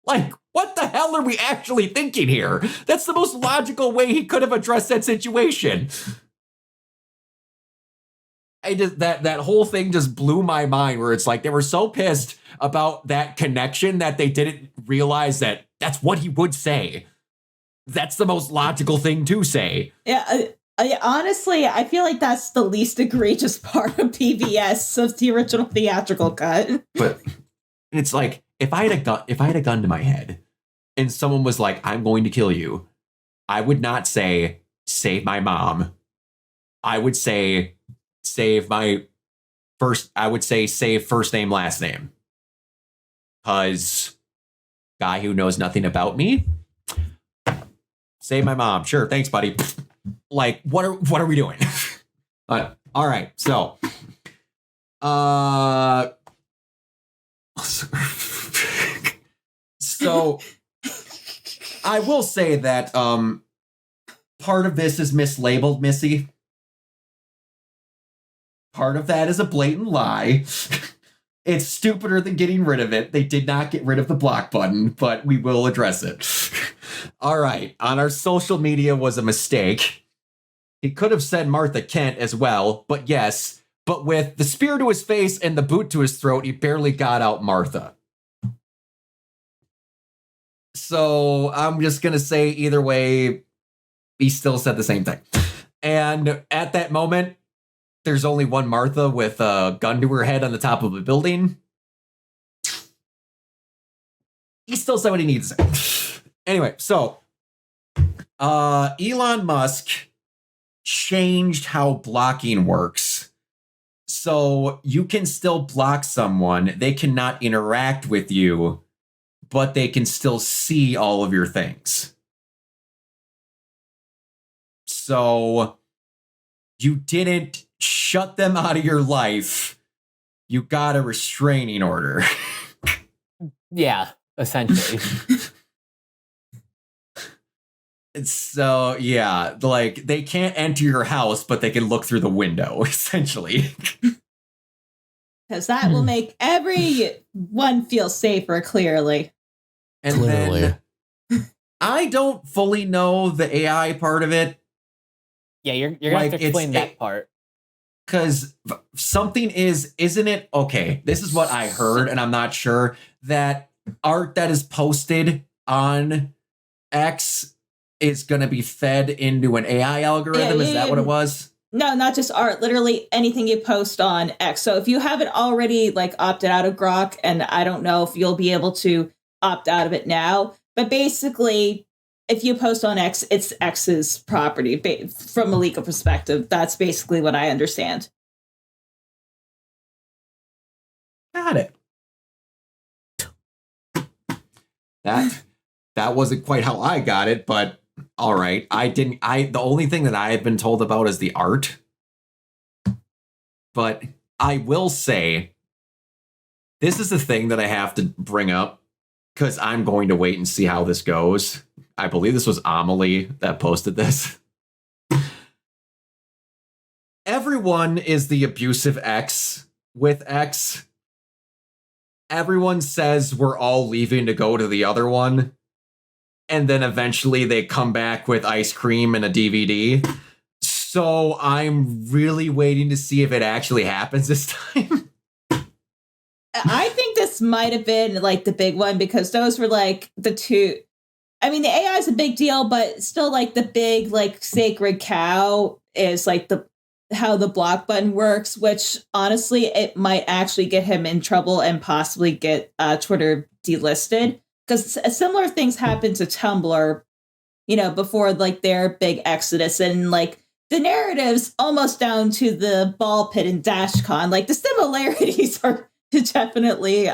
Like, what the hell are we actually thinking here? That's the most logical way he could have addressed that situation. That whole thing just blew my mind, where it's like they were so pissed about that connection that they didn't realize that that's what he would say. That's the most logical thing to say. Yeah, honestly, I feel like that's the least egregious part of PBS of the original theatrical cut. But it's like, if I had a gun to my head and someone was like, I'm going to kill you, I would not say, save my mom. I would say, save first name, last name. Because guy who knows nothing about me, save my mom. Sure, thanks, buddy. Like, what are we doing? All right, so so I will say that part of this is mislabeled, Missy. Part of that is a blatant lie. It's stupider than getting rid of it. They did not get rid of the block button, but we will address it. All right, on our social media was a mistake. He could have said Martha Kent as well, but yes, but with the spear to his face and the boot to his throat, he barely got out Martha. So I'm just going to say either way, he still said the same thing. And at that moment, there's only one Martha with a gun to her head on the top of a building. He still said what he needs to say. Anyway, so Elon Musk changed how blocking works. So you can still block someone. They cannot interact with you, but they can still see all of your things. So you didn't shut them out of your life. You got a restraining order. Yeah, essentially. So, yeah, like, they can't enter your house, but they can look through the window, essentially. Because that will make everyone feel safer, clearly. And Clearly. then, I don't fully know the AI part of it. Yeah, you're gonna have to explain that part. Because something isn't it? Okay, this is what I heard, and I'm not sure, that art that is posted on X is going to be fed into an AI algorithm. Is that what it was? No, not just art. Literally anything you post on X. So if you haven't already like opted out of Grok, and I don't know if you'll be able to opt out of it now, but basically, if you post on X, it's X's property from a legal perspective. That's basically what I understand. Got it. That wasn't quite how I got it, but all right. The only thing that I have been told about is the art. But I will say, this is the thing that I have to bring up, because I'm going to wait and see how this goes. I believe this was Amelie that posted this. Everyone is the abusive ex with X. Everyone says we're all leaving to go to the other one. And then eventually they come back with ice cream and a DVD. So I'm really waiting to see if it actually happens this time. I think this might have been like the big one, because those were like the two. I mean, the AI is a big deal, but still like the big like sacred cow is like how the block button works, which honestly, it might actually get him in trouble and possibly get Twitter delisted. Because similar things happened to Tumblr, before like their big exodus. And like the narrative's almost down to the ball pit and DashCon. Like the similarities are definitely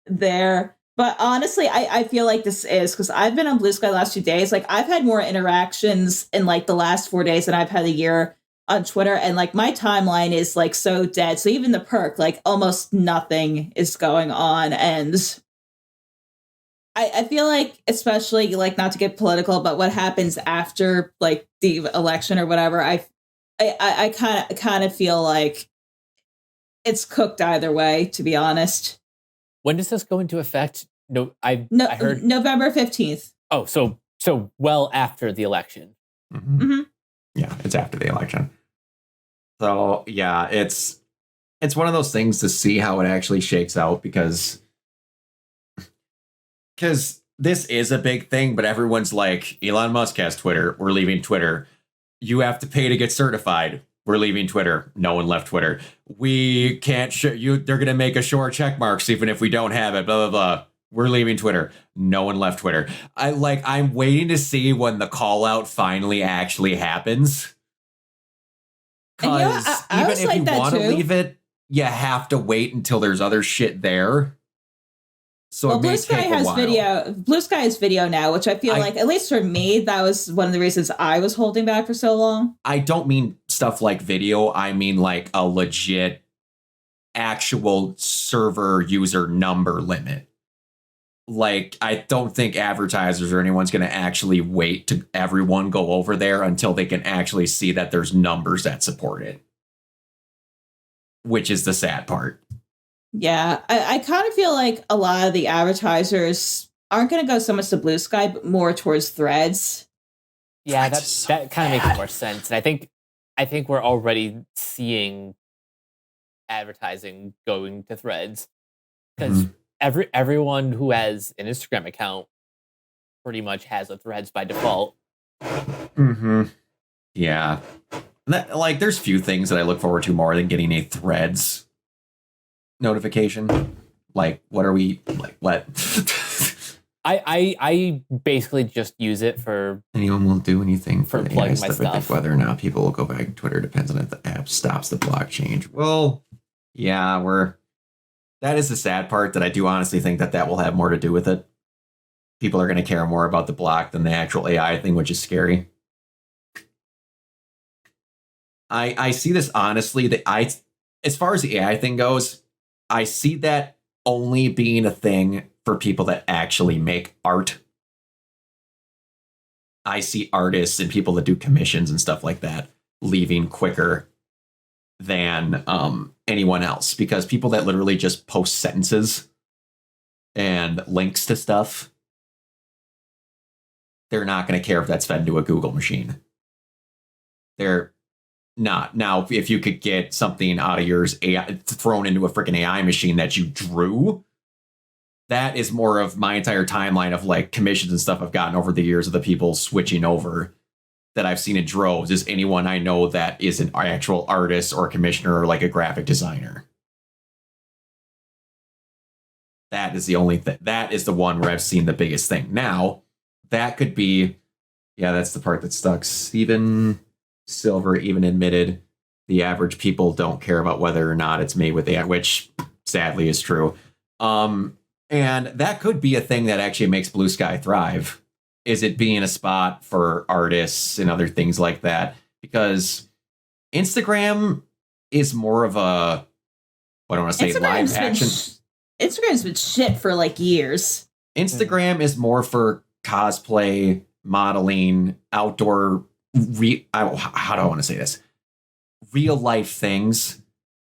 there. But honestly, I feel like this is because I've been on Blue Sky the last 2 days. Like I've had more interactions in like the last 4 days than I've had a year on Twitter. And like my timeline is like so dead. So even the perk, like almost nothing is going on. And I feel like, especially like not to get political, but what happens after like the election or whatever, I kind of feel like it's cooked either way, to be honest. When does this go into effect? I heard November 15th. Oh, so well after the election. Mm-hmm. Mm-hmm. Yeah, it's after the election. So yeah, it's one of those things to see how it actually shakes out because this is a big thing, but everyone's like, Elon Musk has Twitter. We're leaving Twitter. You have to pay to get certified. We're leaving Twitter. No one left Twitter. We can't show you. They're going to make us show our check marks even if we don't have it. Blah, blah, blah. We're leaving Twitter. No one left Twitter. I'm waiting to see when the call out finally actually happens. Because even if you want to leave it, you have to wait until there's other shit there. So well, Blue Sky has video. Blue Sky has video now, which I feel like, at least for me, that was one of the reasons I was holding back for so long. I don't mean stuff like video. I mean like a legit actual server user number limit. Like, I don't think advertisers or anyone's going to actually wait to everyone go over there until they can actually see that there's numbers that support it. Which is the sad part. Yeah, I kind of feel like a lot of the advertisers aren't going to go so much to Blue Sky, but more towards Threads. Yeah, that kind of makes more sense. And I think we're already seeing advertising going to Threads because everyone who has an Instagram account pretty much has a Threads by default. Mm-hmm. Yeah. Like, there's few things that I look forward to more than getting a Threads notification. Like, what are we like? What? I basically just use it for anyone will do anything for the plugging AI my stuff. I think whether or not people will go back to Twitter depends on if the app stops the block change. Well, yeah, that is the sad part. That I do honestly think that will have more to do with it. People are going to care more about the block than the actual AI thing, which is scary. I see this honestly. As far as the AI thing goes, I see that only being a thing for people that actually make art. I see artists and people that do commissions and stuff like that leaving quicker than anyone else, because people that literally just post sentences and links to stuff, they're not going to care if that's fed into a Google machine. They're not. Now, if you could get something out of yours AI, thrown into a freaking AI machine that you drew, that is more of my entire timeline of like commissions and stuff I've gotten over the years of the people switching over that I've seen in droves is anyone I know that is an actual artist or commissioner or like a graphic designer. That is the only thing. That is the one where I've seen the biggest thing. Now, that could be, yeah, that's the part that stuck. Steven Silver even admitted the average people don't care about whether or not it's made with AI, which sadly is true. And that could be a thing that actually makes Blue Sky thrive. Is it being a spot for artists and other things like that? Because Instagram is more of a, what do I want to say, live action. Instagram's been shit for like years. Instagram is more for cosplay, modeling, outdoor, how do I want to say this? Real life things.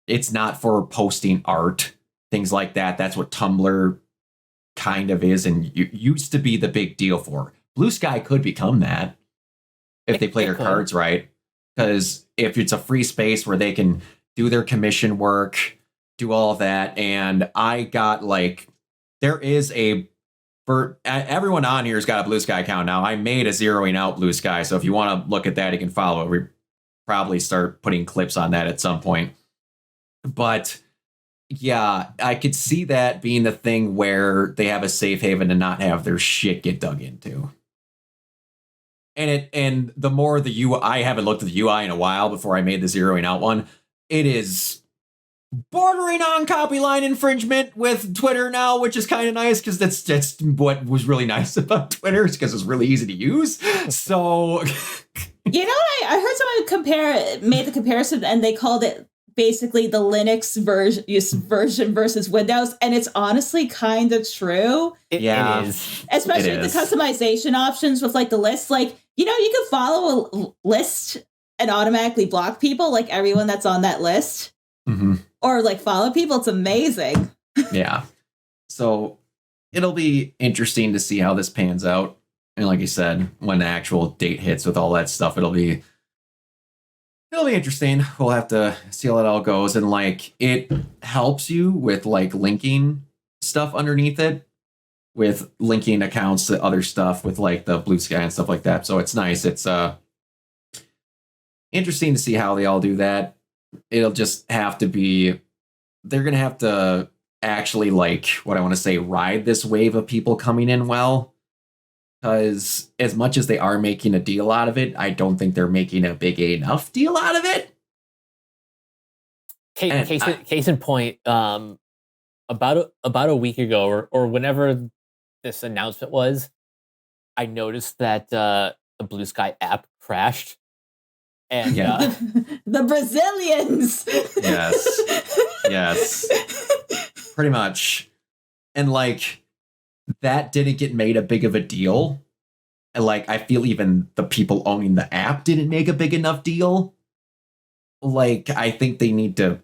It's not for posting art, things like that. That's what Tumblr kind of is and used to be the big deal for. Blue Sky could become that if they play their cards right. Because if it's a free space where they can do their commission work, do all that. And I got like, there is everyone on here has got a Blue Sky account now. I made a zeroing out Blue Sky. So if you want to look at that, you can follow it. We probably start putting clips on that at some point. But yeah, I could see that being the thing where they have a safe haven to not have their shit get dug into. and the more the UI, I haven't looked at the UI in a while before I made the zeroing out one. It is bordering on copy line infringement with Twitter now, which is kind of nice because that's what was really nice about Twitter, is because it's really easy to use. So, you know, I heard someone made the comparison, and they called it basically the Linux version versus Windows, and it's honestly kind of true. It is, especially with the customization options with like the list. Like, you know, you can follow a list and automatically block people, like everyone that's on that list. Mm-hmm. Or like follow people. It's amazing. Yeah. So it'll be interesting to see how this pans out. And like you said, when the actual date hits with all that stuff, it'll be interesting. We'll have to see how it all goes. And like, it helps you with like linking stuff underneath it, with linking accounts to other stuff with like the Blue Sky and stuff like that. So it's nice. It's interesting to see how they all do that. It'll just have to be, they're going to have to actually, like, what I want to say, ride this wave of people coming in well. Because as much as they are making a deal out of it, I don't think they're making a big enough deal out of it. Case in point, about a week ago or whenever this announcement was, I noticed that the Blue Sky app crashed. And the Brazilians. Yes. Pretty much. And like, that didn't get made a big of a deal. And like, I feel even the people owning the app didn't make a big enough deal. Like, I think they need to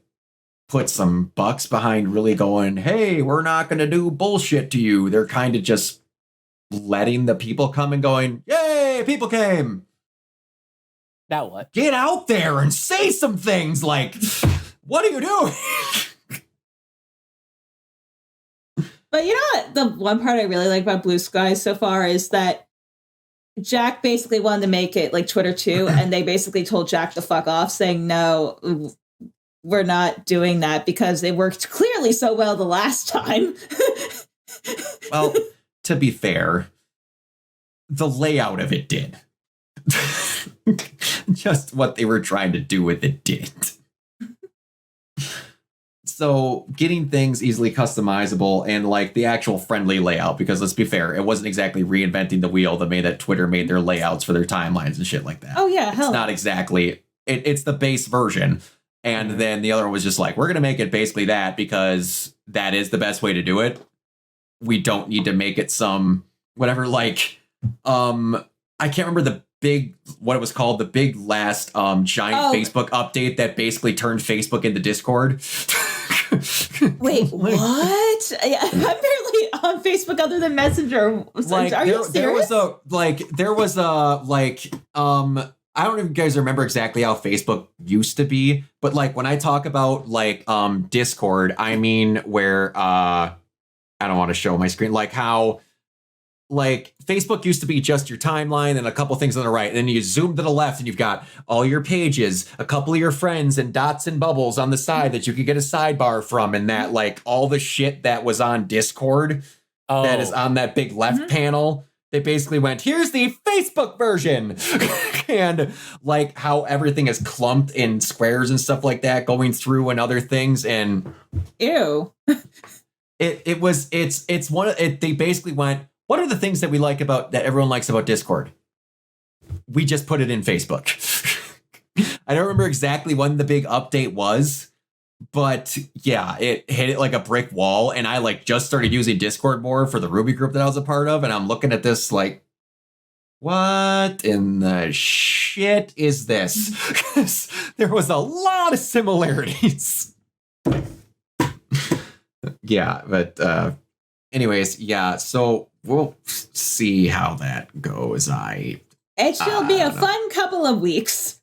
put some bucks behind really going, hey, we're not going to do bullshit to you. They're kind of just letting the people come and going, yay, people came. Now what? Get out there and say some things like, what are you doing? But you know what? The one part I really like about Blue Sky so far is that Jack basically wanted to make it like Twitter too, and they basically told Jack to fuck off, saying, no, we're not doing that because it worked clearly so well the last time. Well, to be fair, the layout of it did. Just what they were trying to do with it did. So getting things easily customizable and like the actual friendly layout, because let's be fair, it wasn't exactly reinventing the wheel the way that Twitter made their layouts for their timelines and shit like that. Oh yeah, it's not exactly it's the base version. And then the other one was just like, we're gonna make it basically that because that is the best way to do it. We don't need to make it some whatever, like I can't remember the big, what it was called, the big last giant Facebook update that basically turned Facebook into Discord. Wait, what? I'm barely on Facebook other than Messenger. Like, are you serious? There was a I don't know if you guys remember exactly how Facebook used to be, but like when I talk about like Discord, I mean where I don't want to show my screen, like how like Facebook used to be just your timeline and a couple things on the right. And then you zoom to the left and you've got all your pages, a couple of your friends and dots and bubbles on the side that you could get a sidebar from. And that like all the shit that was on Discord that is on that big left panel, they basically went, here's the Facebook version. And like how everything is clumped in squares and stuff like that going through and other things. And ew. It's one of it. They basically went, what are the things that we like about that everyone likes about Discord? We just put it in Facebook. I don't remember exactly when the big update was, but yeah, it hit it like a brick wall. And I like just started using Discord more for the Ruby group that I was a part of. And I'm looking at this like, what in the shit is this? Because there was a lot of similarities. Yeah, but anyways, yeah, so we'll see how that goes. It shall be a fun couple of weeks.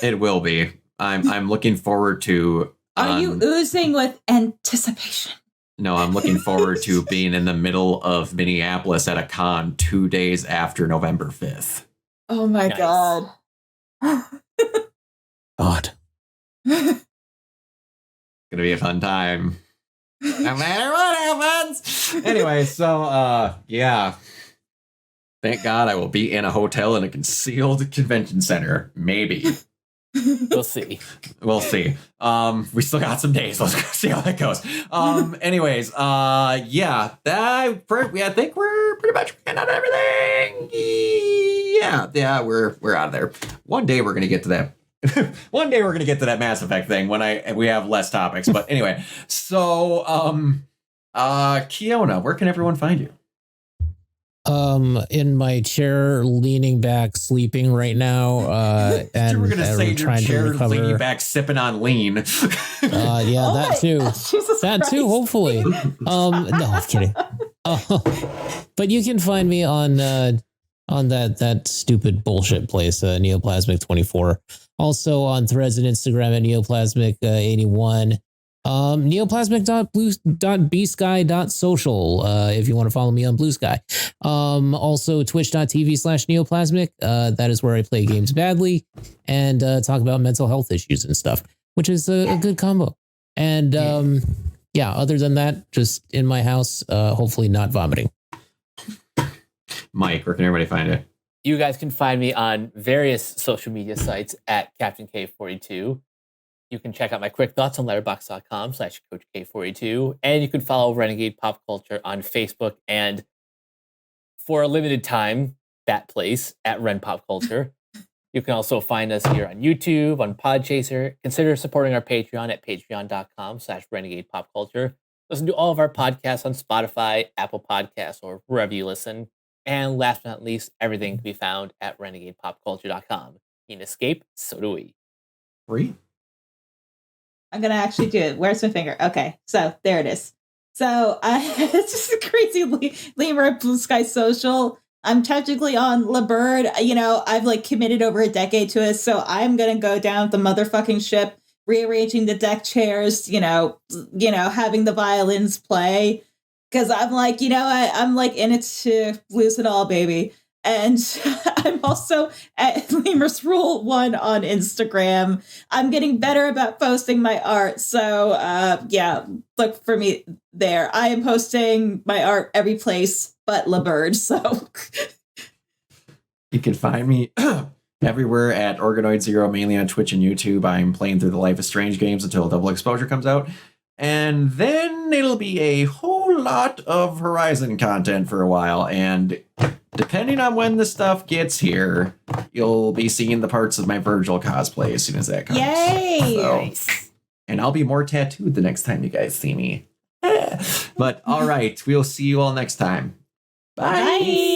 It will be. I'm looking forward to. Are you oozing with anticipation? No, I'm looking forward to being in the middle of Minneapolis at a con 2 days after November 5th. Oh my God. God. It's gonna be a fun time. No matter what happens. Anyway, so yeah. Thank God I will be in a hotel in a concealed convention center. Maybe. We'll see. We'll see. We still got some days. Let's go see how that goes. Anyways, yeah, I think we're pretty much ran out of everything. Yeah, we're out of there. One day we're gonna get to that. One day we're gonna get to that Mass Effect thing when we have less topics. But anyway, so Kiona, where can everyone find you? In my chair, leaning back, sleeping right now. And you were gonna say your trying chair to recover. leaning back, sipping on lean. Yeah, that too. Jesus That Christ. too, hopefully. No, I'm kidding. But you can find me on that stupid bullshit place, Neoplasmic 24. Also on Threads and Instagram at Neoplasmic 81. Neoplasmic.bsky.social if you want to follow me on Blue Sky. Also twitch.tv/Neoplasmic. That is where I play games badly and talk about mental health issues and stuff, which is a good combo. And yeah, other than that, just in my house, hopefully not vomiting. Mike, where can everybody find you? You guys can find me on various social media sites at Captain K42. You can check out my quick thoughts on letterboxd.com/CoachK42. And you can follow Renegade Pop Culture on Facebook and for a limited time, that place at Ren Pop Culture. You can also find us here on YouTube, on Podchaser. Consider supporting our Patreon at patreon.com/Renegade Pop Culture. Listen to all of our podcasts on Spotify, Apple Podcasts, or wherever you listen. And last but not least, everything can be found at renegadepopculture.com. You can escape, so do we. Free? I'm going to actually do it. Where's my finger? Okay, so there it is. So it's just a crazy lemur at Blue Sky Social. I'm technically on LeBird. You know, I've like committed over a decade to it, so I'm going to go down the motherfucking ship, rearranging the deck chairs, you know, having the violins play. Because I'm like, I'm like in it to lose it all, baby. And I'm also at Lemur's Rule 1 on Instagram. I'm getting better about posting my art. So, yeah, look for me there. I am posting my art every place but LeBird. So You can find me everywhere at Organoid Zero, mainly on Twitch and YouTube. I'm playing through the Life is Strange games until Double Exposure comes out. And then it'll be a whole lot of Horizon content for a while. And depending on when the stuff gets here, you'll be seeing the parts of my Virgil cosplay as soon as that comes. yay! So, Nice. and I'll be more tattooed the next time you guys see me. But all right, we'll see you all next time. Bye. Bye.